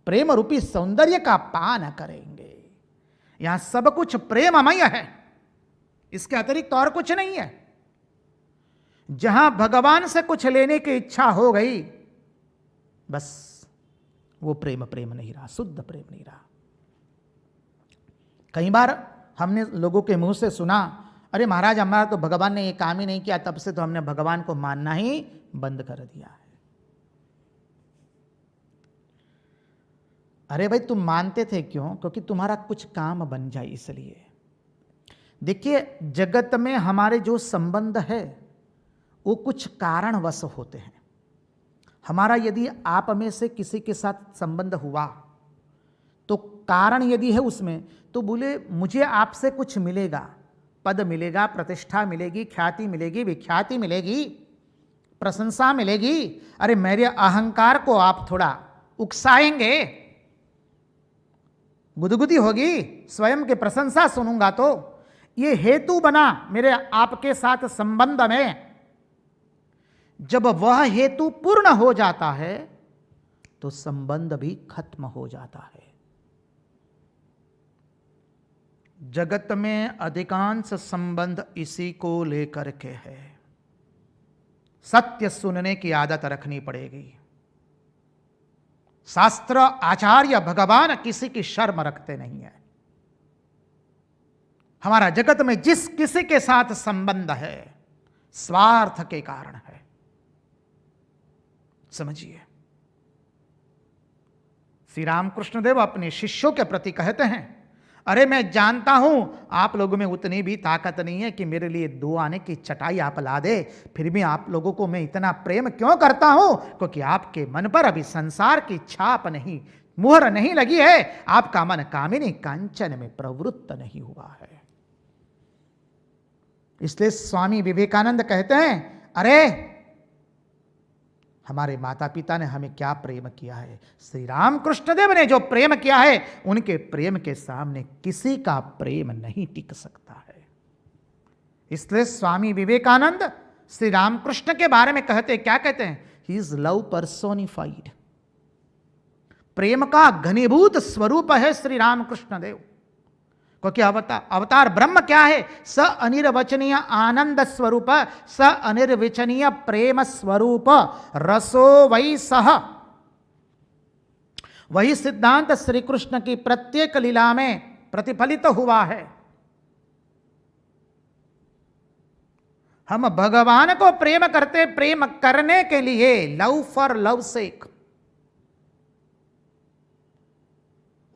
प्रेम रूपी सौंदर्य का पान करेंगे। यहां सब कुछ प्रेममय है, इसके अतिरिक्त और कुछ नहीं है। जहां भगवान से कुछ लेने की इच्छा हो गई, बस वो प्रेम नहीं रहा, शुद्ध प्रेम नहीं रहा। कई बार हमने लोगों के मुंह से सुना, अरे महाराज हमारा तो भगवान ने ये काम ही नहीं किया, तब से तो हमने भगवान को मानना ही बंद कर दिया है। अरे भाई, तुम मानते थे क्यों? क्योंकि तुम्हारा कुछ काम बन जाए इसलिए। देखिए, जगत में हमारे जो संबंध है वो कुछ कारणवश होते हैं। हमारा यदि आप में से किसी के साथ संबंध हुआ तो कारण यदि है उसमें, तो बोले मुझे आपसे कुछ मिलेगा, पद मिलेगा, प्रतिष्ठा मिलेगी, ख्याति मिलेगी, विख्याति मिलेगी, प्रशंसा मिलेगी। अरे मेरे अहंकार को आप थोड़ा उकसाएंगे, गुदगुदी होगी, स्वयं की प्रशंसा सुनूंगा, तो ये हेतु बना मेरे आपके साथ संबंध में। जब वह हेतु पूर्ण हो जाता है तो संबंध भी खत्म हो जाता है। जगत में अधिकांश संबंध इसी को लेकर के है। सत्य सुनने की आदत रखनी पड़ेगी। शास्त्र, आचार्य, भगवान किसी की शर्म रखते नहीं है। हमारा जगत में जिस किसी के साथ संबंध है, स्वार्थ के कारण है, समझिए। श्री रामकृष्ण देव अपने शिष्यों के प्रति कहते हैं, अरे मैं जानता हूं आप लोगों में उतनी भी ताकत नहीं है कि मेरे लिए 2 आने की चटाई आप ला दे, फिर भी आप लोगों को मैं इतना प्रेम क्यों करता हूं? क्योंकि आपके मन पर अभी संसार की छाप नहीं, मुहर नहीं लगी है। आपका मन कामिनी कांचन में प्रवृत्त नहीं हुआ है। इसलिए स्वामी विवेकानंद कहते हैं, अरे हमारे माता पिता ने हमें क्या प्रेम किया है, श्री राम कृष्णदेव ने जो प्रेम किया है, उनके प्रेम के सामने किसी का प्रेम नहीं टिक सकता है। इसलिए स्वामी विवेकानंद श्री रामकृष्ण के बारे में कहते, क्या कहते हैं, ही इज लव पर्सोनिफाइड। प्रेम का घनीभूत स्वरूप है श्री रामकृष्ण देव, क्योंकि अवतार ब्रह्म क्या है, स अनिर्वचनीय आनंद स्वरूप, स अनिर्वचनीय प्रेम स्वरूप, रसो वै सह। वही सिद्धांत श्री कृष्ण की प्रत्येक लीला में प्रतिफलित हुआ है। हम भगवान को प्रेम करते, प्रेम करने के लिए, लव फॉर लव सेक।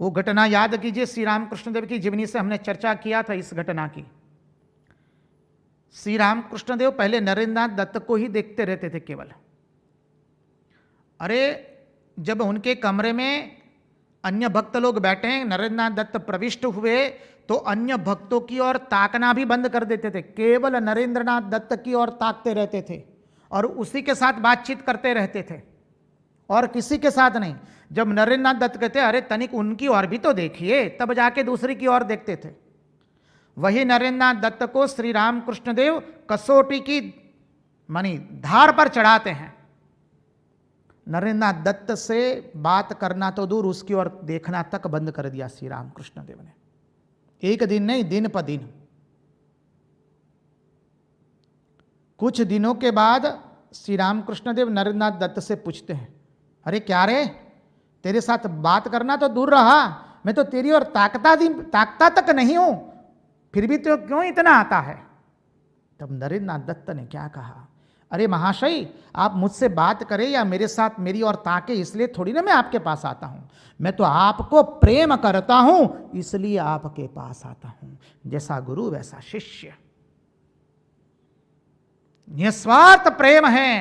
वो घटना याद कीजिए, श्री रामकृष्ण देव की जीवनी से हमने चर्चा किया था इस घटना की। श्री रामकृष्ण देव पहले नरेंद्रनाथ दत्त को ही देखते रहते थे केवल। अरे जब उनके कमरे में अन्य भक्त लोग बैठे हैं, नरेंद्रनाथ दत्त प्रविष्ट हुए, तो अन्य भक्तों की ओर ताकना भी बंद कर देते थे, केवल नरेंद्रनाथ दत्त की ओर ताकते रहते थे और उसी के साथ बातचीत करते रहते थे और किसी के साथ नहीं। जब नरेंद्रनाथ दत्त कहते अरे तनिक उनकी ओर भी तो देखिए, तब जाके दूसरी की ओर देखते थे। वही नरेंद्रनाथ दत्त को श्री रामकृष्ण देव कसौटी की मानी धार पर चढ़ाते हैं। नरेंद्रनाथ दत्त से बात करना तो दूर, उसकी ओर देखना तक बंद कर दिया श्री रामकृष्ण देव ने। एक दिन नहीं, दिन पर दिन। कुछ दिनों के बाद श्री रामकृष्ण देव नरेंद्रनाथ दत्त से पूछते हैं, अरे क्या रे, तेरे साथ बात करना तो दूर रहा, मैं तो तेरी ओर ताकता तक नहीं हूं, फिर भी तो क्यों इतना आता है। तब नरेंद्रनाथ दत्त ने क्या कहा, अरे महाशय, आप मुझसे बात करें या मेरे साथ मेरी ओर ताके इसलिए थोड़ी ना मैं आपके पास आता हूं, मैं तो आपको प्रेम करता हूं इसलिए आपके पास आता हूं। जैसा गुरु वैसा शिष्य, निस्वार्थ प्रेम है,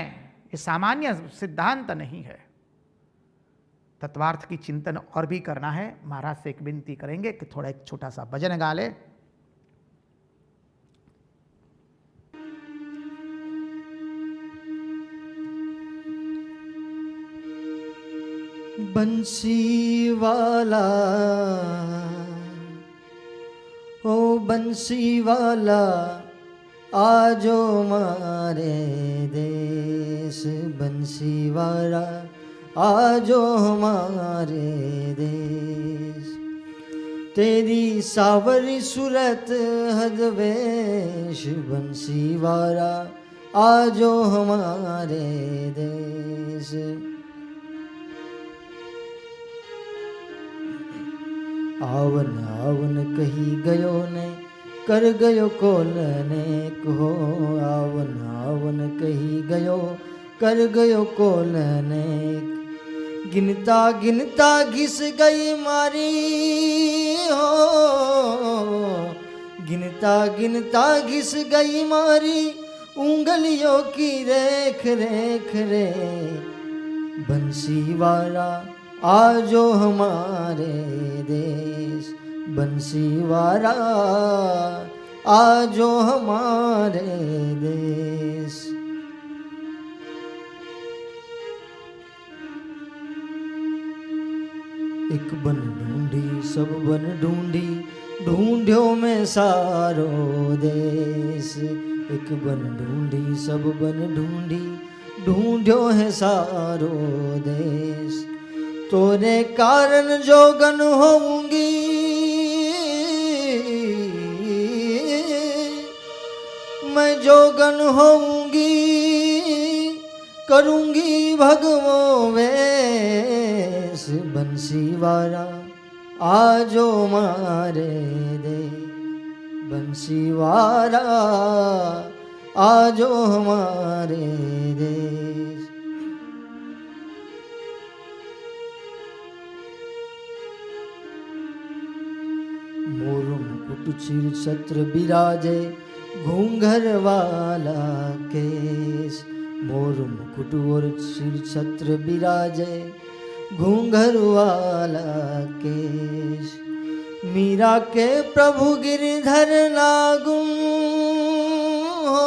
ये सामान्य सिद्धांत नहीं है। तत्वार्थ की चिंतन और भी करना है। महाराज से एक विनती करेंगे कि थोड़ा एक छोटा सा भजन गा ले। बंसी वाला, ओ बंसी वाला, आजो मारे देश। बंसी वाला आजो हमारे देश। तेरी सावरी सूरत हदवेश, बंसी वाला आजो हमारे देश। आवन आवन कही गयो ने, कर गयो कोलने को। आवन आवन कही गयो, कर गयो कोलने। गिनता गिनता घिस गई मारी हो, गिनता गिनता घिस गई मारी उंगलियों की रेख रेख रे। बंसी वाला आजो हमारे देश। बंसी वाला आजो हमारे देश। एक बन ढूंढी सब बन ढूंढी, ढूंढ्यो में सारो देश। एक बन ढूंढी सब बन ढूंढी, ढूंढ्यो है सारो देश। तोरे कारण जोगन होऊंगी, मैं जोगन होऊंगी, करूंगी भगवो वेश। बंसी वाला आजो मारे दे। बंसी वाला आजो हमारे देश। मोर मुकुट सिर छत्र बिराजे, घूंघर वाला केश। मोर मुकुट और सिर छत्र बिराजे, घूंघर वाला केश। मीरा के प्रभु गिरधर लागू हो,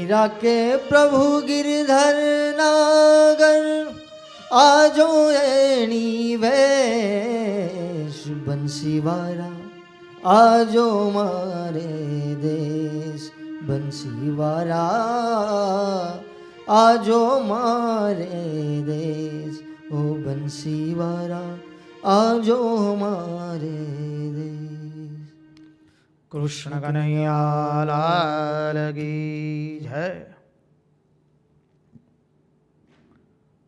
मीरा के प्रभु गिरधर नागर आजो एणी वेश बंसीवारा आजो मारे देश बंसीवारा आजो मारे देश ओ बंसीवारा आजो मारे देश। कृष्ण कन्हैया लाल की जय।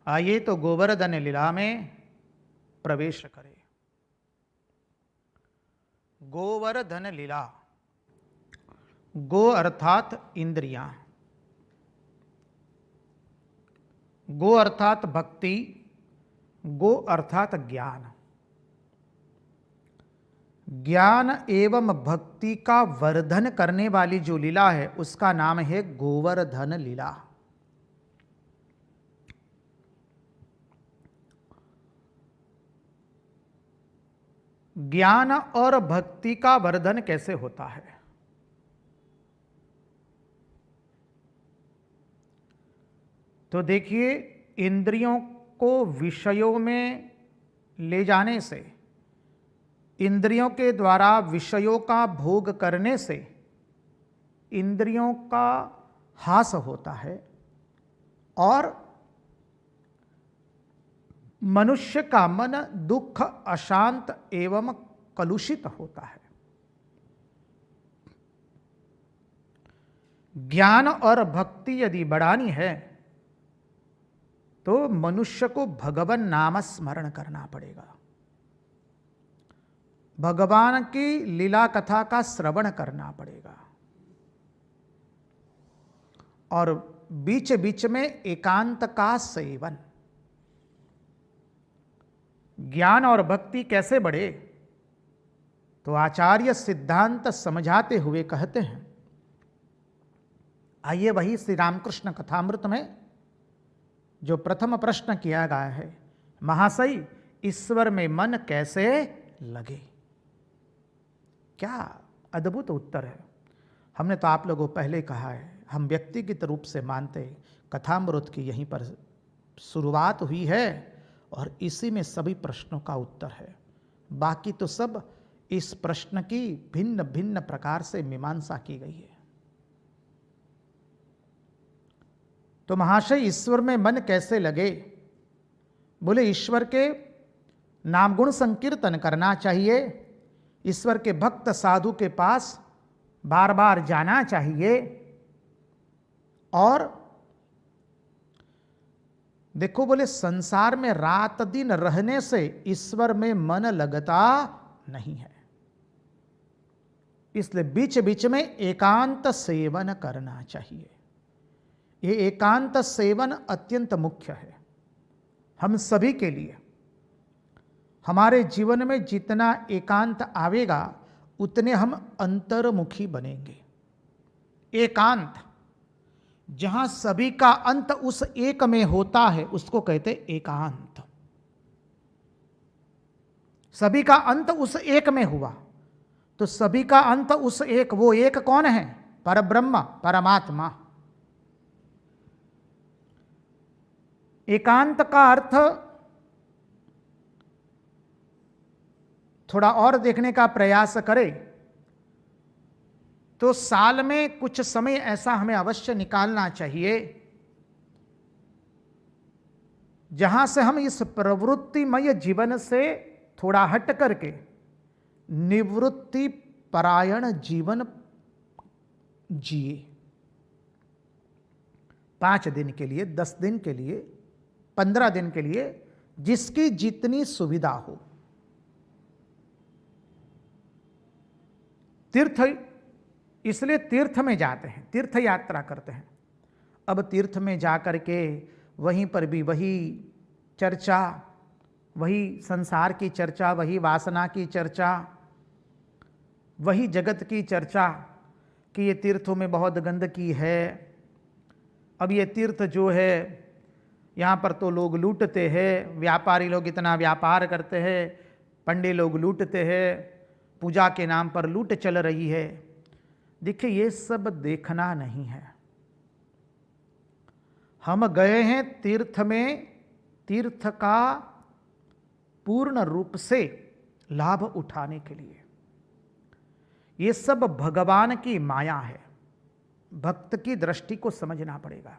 आइए तो गोवर्धन लीला में प्रवेश करें। गोवर्धन लीला, गो अर्थात इंद्रियां, गो अर्थात भक्ति, गो अर्थात ज्ञान। ज्ञान एवं भक्ति का वर्धन करने वाली जो लीला है उसका नाम है गोवर्धन लीला। ज्ञान और भक्ति का वर्धन कैसे होता है? तो देखिए, इंद्रियों को विषयों में ले जाने से, इंद्रियों के द्वारा विषयों का भोग करने से इंद्रियों का हास होता है और मनुष्य का मन दुख, अशांत एवं कलुषित होता है। ज्ञान और भक्ति यदि बढ़ानी है तो मनुष्य को भगवान नाम स्मरण करना पड़ेगा, भगवान की लीला कथा का श्रवण करना पड़ेगा और बीच बीच में एकांत का सेवन। ज्ञान और भक्ति कैसे बढ़े? तो आचार्य सिद्धांत समझाते हुए कहते हैं, आइए वही श्री रामकृष्ण कथामृत में जो प्रथम प्रश्न किया गया है, महाशय ईश्वर में मन कैसे लगे। क्या अद्भुत उत्तर है। हमने तो आप लोगों को पहले कहा है, हम व्यक्तिगत रूप से मानते कथामृत की यहीं पर शुरुआत हुई है और इसी में सभी प्रश्नों का उत्तर है। बाकी तो सब इस प्रश्न की भिन्न भिन्न प्रकार से मीमांसा की गई है। तो महाशय ईश्वर में मन कैसे लगे? बोले ईश्वर के नाम गुण संकीर्तन करना चाहिए, ईश्वर के भक्त साधु के पास बार बार जाना चाहिए और देखो बोले संसार में रात दिन रहने से ईश्वर में मन लगता नहीं है, इसलिए बीच बीच में एकांत सेवन करना चाहिए। ये एकांत सेवन अत्यंत मुख्य है हम सभी के लिए। हमारे जीवन में जितना एकांत आवेगा उतने हम अंतर्मुखी बनेंगे। एकांत, जहां सभी का अंत उस एक में होता है उसको कहते एकांत। सभी का अंत उस एक में हुआ तो सभी का अंत उस एक, वो एक कौन है? परब्रह्म, परमात्मा। एकांत का अर्थ थोड़ा और देखने का प्रयास करें तो साल में कुछ समय ऐसा हमें अवश्य निकालना चाहिए जहां से हम इस प्रवृत्तिमय जीवन से थोड़ा हट करके निवृत्ति परायण जीवन जिए। 5 दिन के लिए, 10 दिन के लिए, 15 दिन के लिए, जिसकी जितनी सुविधा हो। तीर्थ, इसलिए तीर्थ में जाते हैं, तीर्थ यात्रा करते हैं। अब तीर्थ में जाकर के वहीं पर भी वही चर्चा, वही संसार की चर्चा, वही वासना की चर्चा, वही जगत की चर्चा कि ये तीर्थों में बहुत गंदगी है। अब ये तीर्थ जो है यहाँ पर तो लोग लूटते हैं, व्यापारी लोग इतना व्यापार करते हैं, पंडे लोग लूटते हैं, पूजा के नाम पर लूट चल रही है। देखिए ये सब देखना नहीं है, हम गए हैं तीर्थ में, तीर्थ का पूर्ण रूप से लाभ उठाने के लिए। ये सब भगवान की माया है। भक्त की दृष्टि को समझना पड़ेगा।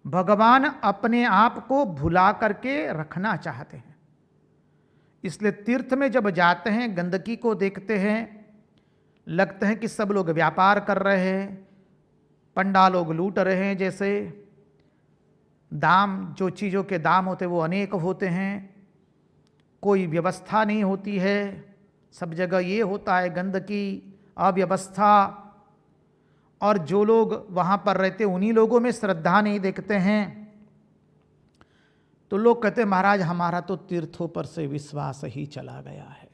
भगवान अपने आप को भुला करके रखना चाहते हैं, इसलिए तीर्थ में जब जाते हैं गंदगी को देखते हैं, लगते हैं कि सब लोग व्यापार कर रहे हैं, पंडा लोग लूट रहे हैं, जैसे दाम, जो चीज़ों के दाम होते वो अनेक होते हैं, कोई व्यवस्था नहीं होती है, सब जगह ये होता है गंदगी, अव्यवस्था। और जो लोग वहाँ पर रहते उन्हीं लोगों में श्रद्धा नहीं देखते हैं। तो लोग कहते हैं महाराज हमारा तो तीर्थों पर से विश्वास ही चला गया है।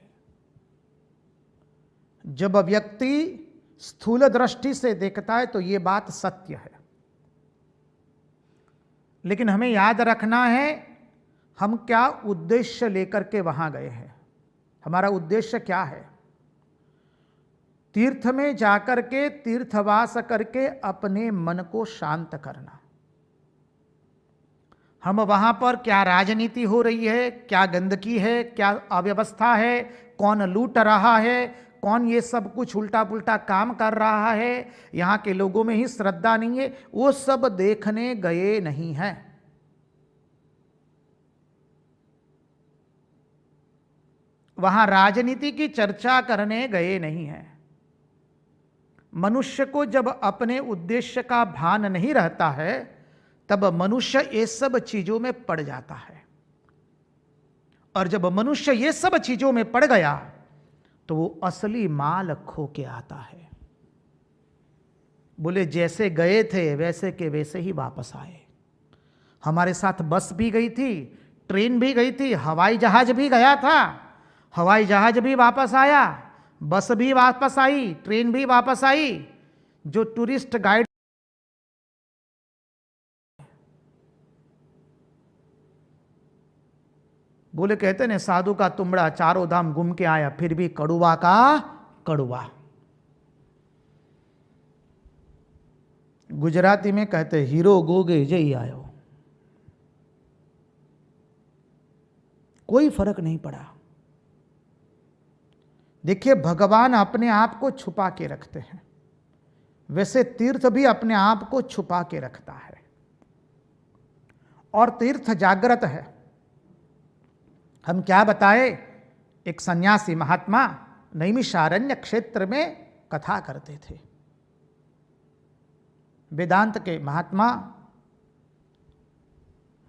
जब व्यक्ति स्थूल दृष्टि से देखता है तो ये बात सत्य है, लेकिन हमें याद रखना है हम क्या उद्देश्य लेकर के वहां गए हैं। हमारा उद्देश्य क्या है? तीर्थ में जाकर के तीर्थवास करके अपने मन को शांत करना। हम वहां पर क्या राजनीति हो रही है, क्या गंदगी है, क्या अव्यवस्था है, कौन लूट रहा है, कौन ये सब कुछ उल्टा पुल्टा काम कर रहा है, यहाँ के लोगों में ही श्रद्धा नहीं है, वो सब देखने गए नहीं हैं। वहां राजनीति की चर्चा करने गए नहीं हैं। मनुष्य को जब अपने उद्देश्य का भान नहीं रहता है तब मनुष्य ये सब चीजों में पड़ जाता है, और जब मनुष्य ये सब चीजों में पड़ गया तो वो असली माल खो के आता है। बोले जैसे गए थे वैसे के वैसे ही वापस आए। हमारे साथ बस भी गई थी, ट्रेन भी गई थी, हवाई जहाज भी गया था, हवाई जहाज भी वापस आया, बस भी वापस आई, ट्रेन भी वापस आई। जो टूरिस्ट गाइड बोले कहते ने साधु का तुमड़ा चारों धाम घूम के आया फिर भी कड़ुआ का कड़ुआ। गुजराती में कहते हीरो गोगे जय आयो। कोई फर्क नहीं पड़ा। देखिए भगवान अपने आप को छुपा के रखते हैं, वैसे तीर्थ भी अपने आप को छुपा के रखता है, और तीर्थ जागृत है। हम क्या बताए, एक सन्यासी महात्मा नैमिषारण्य क्षेत्र में कथा करते थे। वेदांत के महात्मा,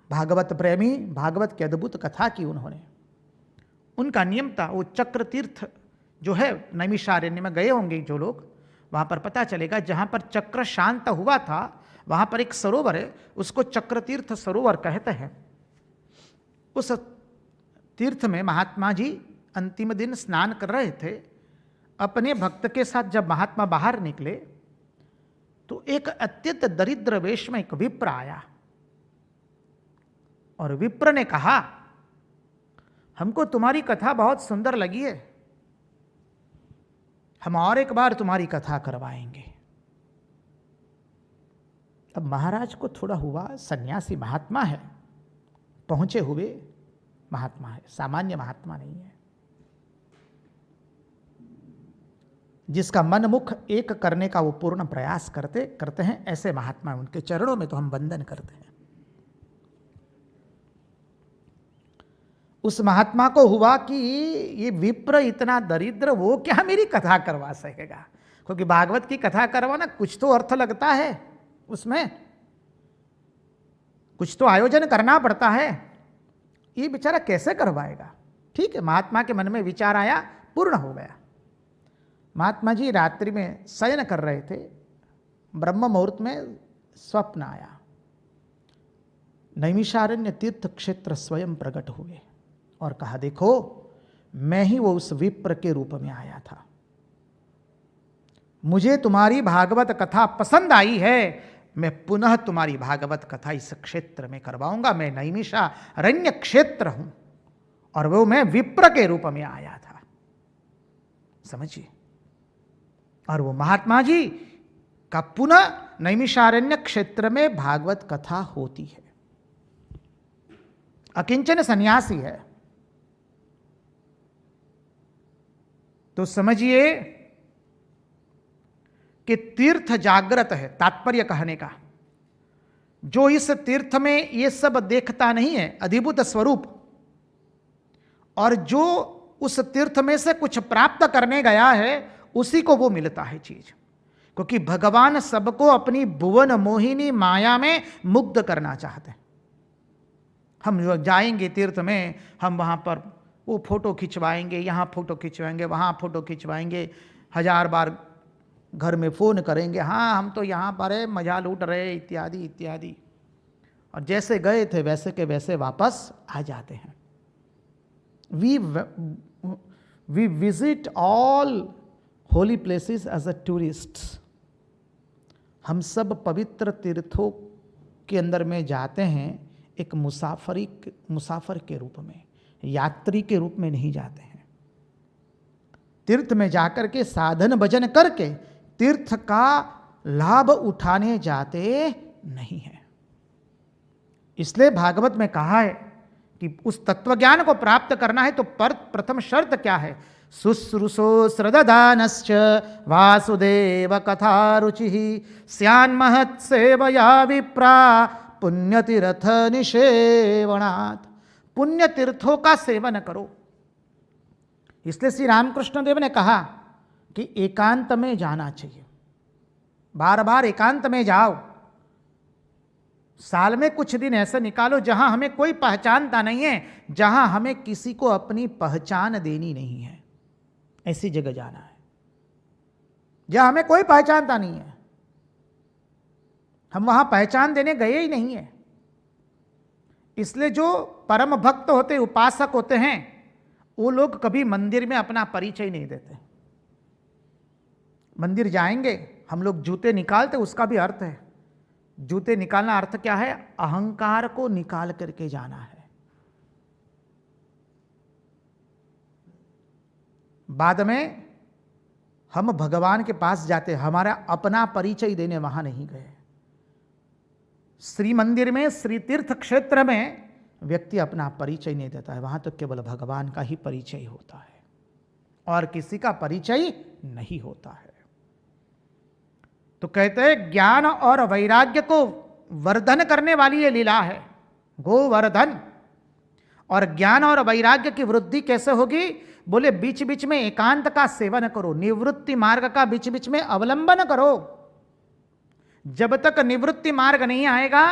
भागवत प्रेमी, भागवत की अद्भुत कथा की उन्होंने। उनका नियम था, वो चक्र तीर्थ जो है नैमिषारण्य में गए होंगे जो लोग, वहाँ पर पता चलेगा जहाँ पर चक्र शांत हुआ था वहाँ पर एक सरोवर है, उसको चक्र तीर्थ सरोवर कहते हैं। उस तीर्थ में महात्मा जी अंतिम दिन स्नान कर रहे थे। अपने भक्त के साथ जब महात्मा बाहर निकले तो एक अत्यंत दरिद्र वेश में एक विप्र आया, और विप्र ने कहा हमको तुम्हारी कथा बहुत सुंदर लगी है, हम और एक बार तुम्हारी कथा करवाएंगे। अब महाराज को थोड़ा हुआ, सन्यासी महात्मा है, पहुंचे हुए महात्मा है, सामान्य महात्मा नहीं है, जिसका मन मुख एक करने का वो पूर्ण प्रयास करते हैं, ऐसे महात्मा। उनके चरणों में तो हम वंदन करते हैं। उस महात्मा को हुआ कि ये विप्र इतना दरिद्र, वो क्या मेरी कथा करवा सकेगा, क्योंकि भागवत की कथा करवाना कुछ तो अर्थ लगता है, उसमें कुछ तो आयोजन करना पड़ता है, ये बेचारा कैसे करवाएगा। ठीक है, महात्मा के मन में विचार आया, पूर्ण हो गया। महात्मा जी रात्रि में शयन कर रहे थे, ब्रह्म मुहूर्त में स्वप्न आया, नैमिषारण्य तीर्थ क्षेत्र स्वयं प्रकट हुए और कहा देखो मैं ही वो उस विप्र के रूप में आया था, मुझे तुम्हारी भागवत कथा पसंद आई है, मैं पुनः तुम्हारी भागवत कथा इस क्षेत्र में करवाऊंगा। मैं नैमिषारण्य क्षेत्र हूं और वो मैं विप्र के रूप में आया था, समझिए। और वो महात्मा जी का पुनः नैमिषारण्य क्षेत्र में भागवत कथा होती है। अकिंचन सन्यासी है, तो समझिए कि तीर्थ जागृत है। तात्पर्य कहने का, जो इस तीर्थ में ये सब देखता नहीं है अधिभूत स्वरूप, और जो उस तीर्थ में से कुछ प्राप्त करने गया है उसी को वो मिलता है चीज। क्योंकि भगवान सबको अपनी भुवन मोहिनी माया में मुग्ध करना चाहते हैं। हम जो जाएंगे तीर्थ में, हम वहां पर वो फोटो खिंचवाएंगे, यहाँ फोटो खिंचवाएंगे, वहाँ फोटो खिंचवाएंगे, 1000 बार घर में फ़ोन करेंगे, हाँ हम तो यहाँ पर है, मजा लूट रहे, इत्यादि इत्यादि। और जैसे गए थे वैसे के वैसे वापस आ जाते हैं। We visit all holy places as a tourists. हम सब पवित्र तीर्थों के अंदर में जाते हैं एक मुसाफर के रूप में, यात्री के रूप में नहीं जाते हैं। तीर्थ में जाकर के साधन भजन करके तीर्थ का लाभ उठाने जाते नहीं हैं। इसलिए भागवत में कहा है कि उस तत्वज्ञान को प्राप्त करना है तो प्रथम शर्त क्या है? शुश्रूषो श्रद्धानश्च वासुदेव कथा रुचि स्यान्महत् सेवया विप्रा पुण्यतीर्थ निषेवणात्। पुण्य तीर्थों का सेवन करो। इसलिए श्री रामकृष्ण देव ने कहा कि एकांत में जाना चाहिए, बार बार एकांत में जाओ। साल में कुछ दिन ऐसे निकालो जहां हमें कोई पहचानता नहीं है, जहां हमें किसी को अपनी पहचान देनी नहीं है, ऐसी जगह जाना है जहां हमें कोई पहचानता नहीं है। हम वहां पहचान देने गए ही नहीं है। इसलिए जो परम भक्त होते, उपासक होते हैं, वो लोग कभी मंदिर में अपना परिचय नहीं देते। मंदिर जाएंगे हम लोग, जूते निकालते, उसका भी अर्थ है। जूते निकालना अर्थ क्या है? अहंकार को निकाल करके जाना है। बाद में हम भगवान के पास जाते, हमारा अपना परिचय देने वहां नहीं गए। श्री मंदिर में, श्री तीर्थ क्षेत्र में व्यक्ति अपना परिचय नहीं देता है, वहां तो केवल भगवान का ही परिचय होता है और किसी का परिचय नहीं होता है। तो कहते हैं ज्ञान और वैराग्य को वर्धन करने वाली ये लीला है, गोवर्धन। और ज्ञान और वैराग्य की वृद्धि कैसे होगी? बोले बीच बीच में एकांत का सेवन करो, निवृत्ति मार्ग का बीच बीच में अवलंबन करो। जब तक निवृत्ति मार्ग नहीं आएगा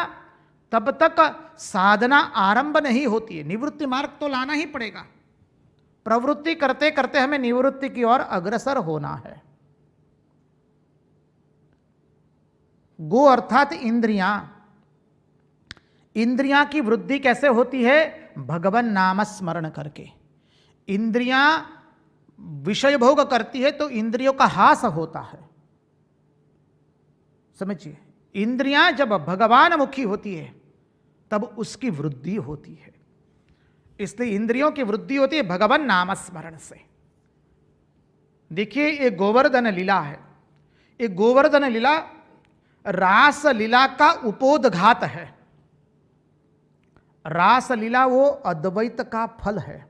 तब तक साधना आरंभ नहीं होती है। निवृत्ति मार्ग तो लाना ही पड़ेगा। प्रवृत्ति करते करते हमें निवृत्ति की ओर अग्रसर होना है। गो अर्थात इंद्रियां। इंद्रियां की वृद्धि कैसे होती है? भगवान नाम स्मरण करके। इंद्रियां विषय भोग करती है तो इंद्रियों का हास होता है। समझिए, इंद्रियां जब भगवान मुखी होती है तब उसकी वृद्धि होती है। इसलिए इंद्रियों की वृद्धि होती है भगवान नाम स्मरण से। देखिए, ये गोवर्धन लीला है। ये गोवर्धन लीला रास लीला का उपोदघात है। रास लीला वो अद्वैत का फल है,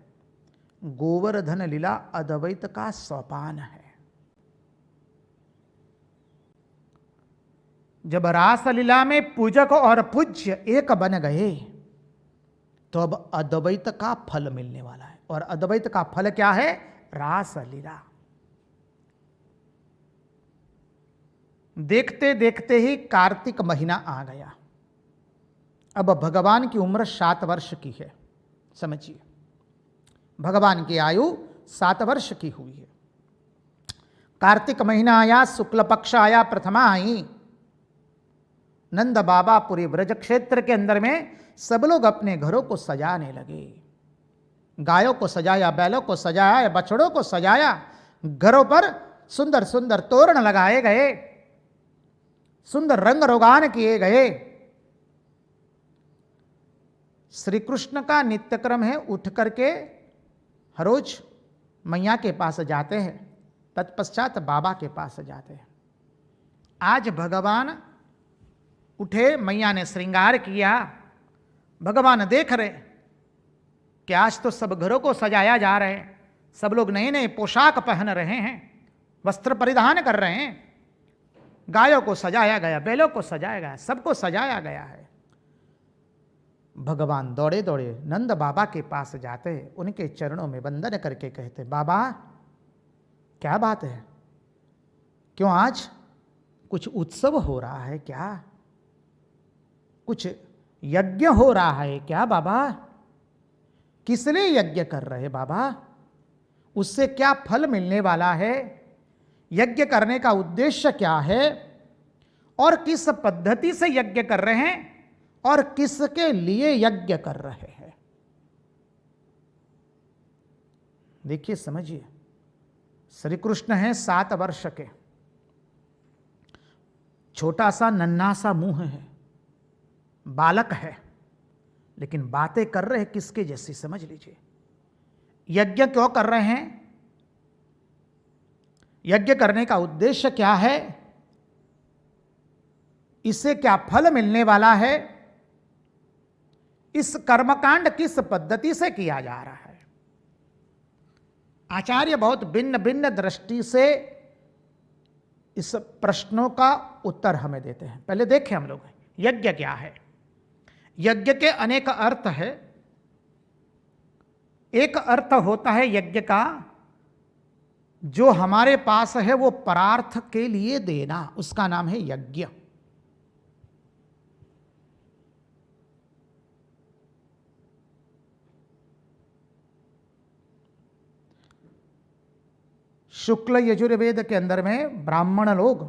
गोवर्धन लीला अद्वैत का सोपान है। जब रास लीला में पूजक और पूज्य एक बन गए तो अब अद्वैत का फल मिलने वाला है। और अद्वैत का फल क्या है? रास लीला। देखते देखते ही कार्तिक महीना आ गया। अब भगवान की उम्र 7 वर्ष की है। समझिए, भगवान की आयु 7 वर्ष की हुई है। कार्तिक महीना आया, शुक्ल पक्ष आया, प्रथमा आई। नंद बाबा पूरे ब्रज क्षेत्र के अंदर में सब लोग अपने घरों को सजाने लगे। गायों को सजाया, बैलों को सजाया, बछड़ों को सजाया। घरों पर सुंदर सुंदर तोरण लगाए गए, सुंदर रंग रोगान किए गए। श्री कृष्ण का नित्य क्रम है, उठ करके हर रोज मैया के पास जाते हैं, तत्पश्चात बाबा के पास जाते हैं। आज भगवान उठे, मैया ने श्रृंगार किया। भगवान देख रहे कि आज तो सब घरों को सजाया जा रहे हैं, सब लोग नए नए पोशाक पहन रहे हैं, वस्त्र परिधान कर रहे हैं, गायों को सजाया गया, बैलों को सजाया गया, सबको सजाया गया है। भगवान दौड़े दौड़े नंद बाबा के पास जाते, उनके चरणों में वंदन करके कहते, बाबा क्या बात है, क्यों आज कुछ उत्सव हो रहा है क्या, कुछ यज्ञ हो रहा है क्या बाबा, किस लिए यज्ञ कर रहे बाबा, उससे क्या फल मिलने वाला है, यज्ञ करने का उद्देश्य क्या है, और किस पद्धति से यज्ञ कर रहे हैं, और किसके लिए यज्ञ कर रहे हैं। देखिए समझिए, श्री कृष्ण है 7 वर्ष के, छोटा सा नन्हा सा मुंह है, बालक है, लेकिन बातें कर रहे हैं किसके जैसी, समझ लीजिए। यज्ञ क्यों कर रहे हैं, यज्ञ करने का उद्देश्य क्या है, इससे क्या फल मिलने वाला है, इस कर्मकांड किस पद्धति से किया जा रहा है। आचार्य बहुत भिन्न भिन्न दृष्टि से इस प्रश्नों का उत्तर हमें देते हैं। पहले देखें हम लोग यज्ञ क्या है। यज्ञ के अनेक अर्थ है। एक अर्थ होता है यज्ञ का, जो हमारे पास है वो परार्थ के लिए देना, उसका नाम है यज्ञ। शुक्ल यजुर्वेद के अंदर में ब्राह्मण लोग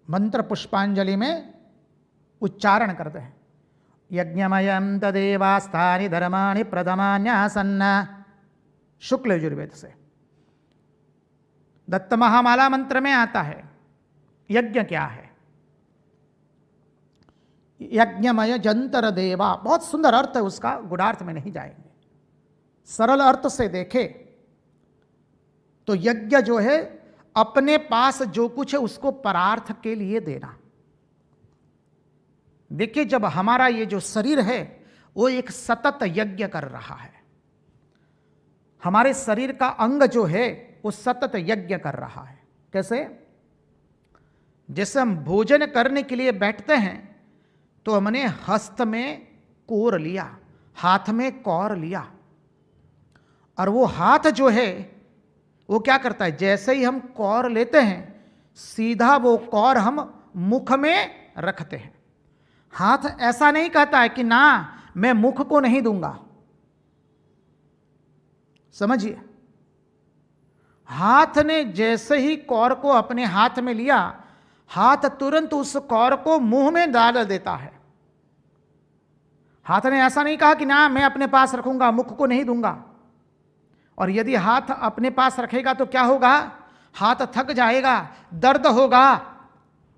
मंत्र पुष्पांजलि में उच्चारण करते हैं, यज्ञमयं तदेवास्तानि धर्माणि प्रथमान्यासन्न, शुक्ल यजुर्वेद से। दत्त महामाला मंत्र में आता है यज्ञ क्या है, यज्ञमय जंतर देवा, बहुत सुंदर अर्थ है उसका, गुणार्थ में नहीं जाएंगे। सरल अर्थ से देखें तो यज्ञ जो है अपने पास जो कुछ है उसको परार्थ के लिए देना। देखिए जब हमारा ये जो शरीर है वो एक सतत यज्ञ कर रहा है, हमारे शरीर का अंग जो है वो सतत यज्ञ कर रहा है। कैसे? जैसे हम भोजन करने के लिए बैठते हैं तो हमने हस्त में कोर लिया, हाथ में कौर लिया, और वो हाथ जो है वो क्या करता है, जैसे ही हम कौर लेते हैं सीधा वो कौर हम मुख में रखते हैं। हाथ ऐसा नहीं कहता है कि ना मैं मुख को नहीं दूंगा, समझिए। हाथ ने जैसे ही कौर को अपने हाथ में लिया, हाथ तुरंत उस कौर को मुंह में डाल देता है। हाथ ने ऐसा नहीं कहा कि ना मैं अपने पास रखूंगा, मुख को नहीं दूंगा। और यदि हाथ अपने पास रखेगा तो क्या होगा, हाथ थक जाएगा, दर्द होगा,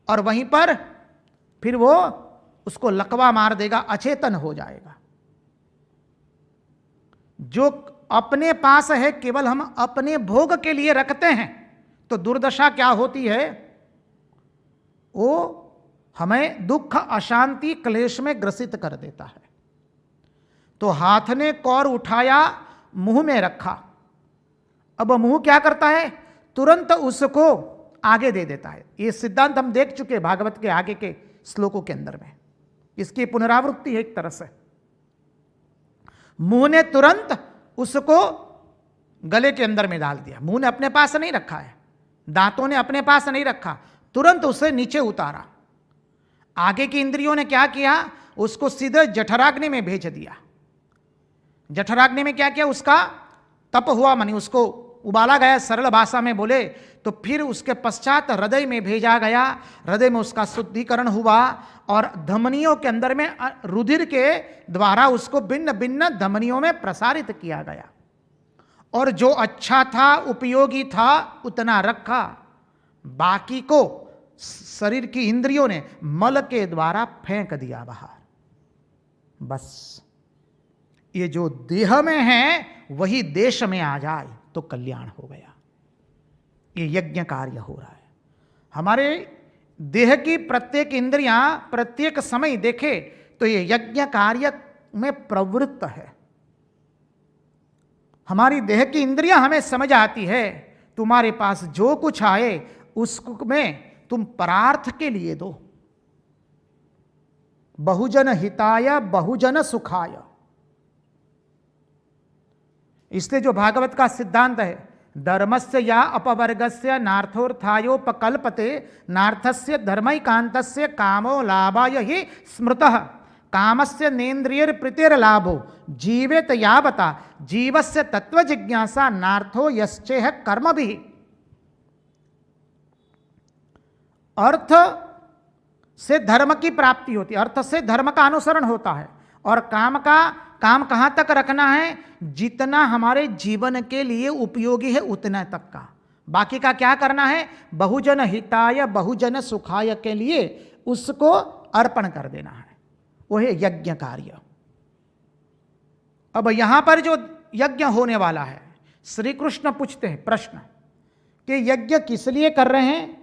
और वहीं पर फिर वो उसको लकवा मार देगा, अचेतन हो जाएगा। जो अपने पास है केवल हम अपने भोग के लिए रखते हैं तो दुर्दशा क्या होती है, वो हमें दुख, अशांति, क्लेश में ग्रसित कर देता है। तो हाथ ने कौर उठाया, मुंह में रखा, अब मुंह क्या करता है, तुरंत उसको आगे दे देता है। ये सिद्धांत हम देख चुके हैं भागवत के आगे के श्लोकों के अंदर में, इसकी पुनरावृत्ति है एक तरह से। मुंह ने तुरंत उसको गले के अंदर में डाल दिया, मुंह ने अपने पास नहीं रखा है, दांतों ने अपने पास नहीं रखा, तुरंत उसे नीचे उतारा। आगे की इंद्रियों ने क्या किया, उसको सीधे जठराग्नि में भेज दिया। जठराग्नि में क्या किया, उसका तप हुआ, मानी उसको उबाला गया, सरल भाषा में बोले तो। फिर उसके पश्चात हृदय में भेजा गया, हृदय में उसका शुद्धिकरण हुआ, और धमनियों के अंदर में रुधिर के द्वारा उसको भिन्न भिन्न धमनियों में प्रसारित किया गया। और जो अच्छा था, उपयोगी था, उतना रखा, बाकी को शरीर की इंद्रियों ने मल के द्वारा फेंक दिया बाहर। बस ये जो देह में है वही देश में आ जाए तो कल्याण हो गया। ये यज्ञ कार्य हो रहा है। हमारे देह की प्रत्येक इंद्रियां प्रत्येक समय देखे तो ये यज्ञ कार्य में प्रवृत्त है। हमारी देह की इंद्रियां हमें समझ आती है, तुम्हारे पास जो कुछ आए उसमें तुम परार्थ के लिए दो, बहुजन हिताय बहुजन सुखाय। इसलिए जो भागवत का सिद्धांत है, धर्मस्य या अपवर्गस्य नार्थोर्थायोपकल्पते नार्थस्य धर्मैकान्तस्य कामो लाभाय हि स्मृतः कामस्य नेन्द्रियर प्रीतिर लाभो जीवेत यावता जीवस्य तत्व जिज्ञासा नार्थो यश्चेह कर्म भी। अर्थ से धर्म की प्राप्ति होती है, अर्थ से धर्म का अनुसरण होता है, और काम कहां तक रखना है, जितना हमारे जीवन के लिए उपयोगी है उतना तक का। बाकी का क्या करना है, बहुजन हिताय बहुजन सुखाय के लिए उसको अर्पण कर देना है, वो है यज्ञ कार्य। अब यहां पर जो यज्ञ होने वाला है, श्री कृष्ण पूछते हैं प्रश्न कि यज्ञ किस लिए कर रहे हैं,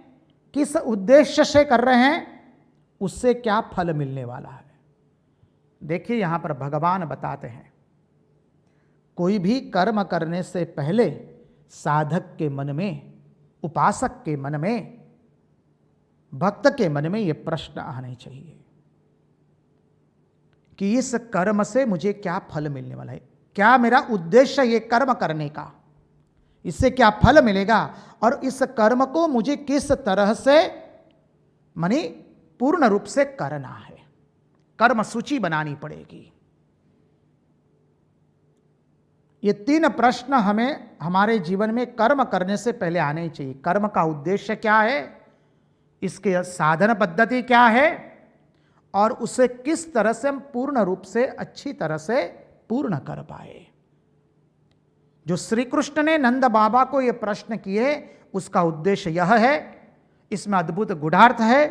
किस उद्देश्य से कर रहे हैं, उससे क्या फल मिलने वाला है। देखिए यहां पर भगवान बताते हैं, कोई भी कर्म करने से पहले साधक के मन में, उपासक के मन में, भक्त के मन में यह प्रश्न आने चाहिए कि इस कर्म से मुझे क्या फल मिलने वाला है, क्या मेरा उद्देश्य ये कर्म करने का, इससे क्या फल मिलेगा, और इस कर्म को मुझे किस तरह से माने पूर्ण रूप से करना है। कर्म सूची बनानी पड़ेगी। ये 3 प्रश्न हमें हमारे जीवन में कर्म करने से पहले आने चाहिए। कर्म का उद्देश्य क्या है, इसके साधन पद्धति क्या है, और उसे किस तरह से हम पूर्ण रूप से अच्छी तरह से पूर्ण कर पाए। जो श्री कृष्ण ने नंद बाबा को ये प्रश्न किए, उसका उद्देश्य यह है, इसमें अद्भुत गूढ़ार्थ है,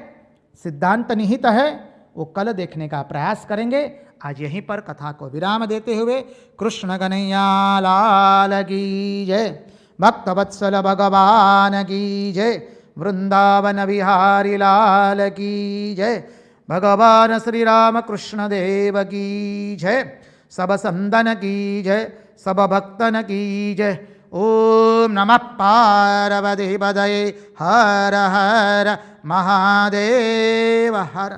सिद्धांत निहित है, वो कल देखने का प्रयास करेंगे। आज यहीं पर कथा को विराम देते हुए कृष्ण कन्हैया लाल की जय, भक्तवत्सल भगवान की जय, वृंदावन विहारी लाल की जय, भगवान श्री राम कृष्ण देव की जय, सब संतन की जय, सब भक्तन की जय। ओम नमः पार्वती पतये हर हर महादेव हर।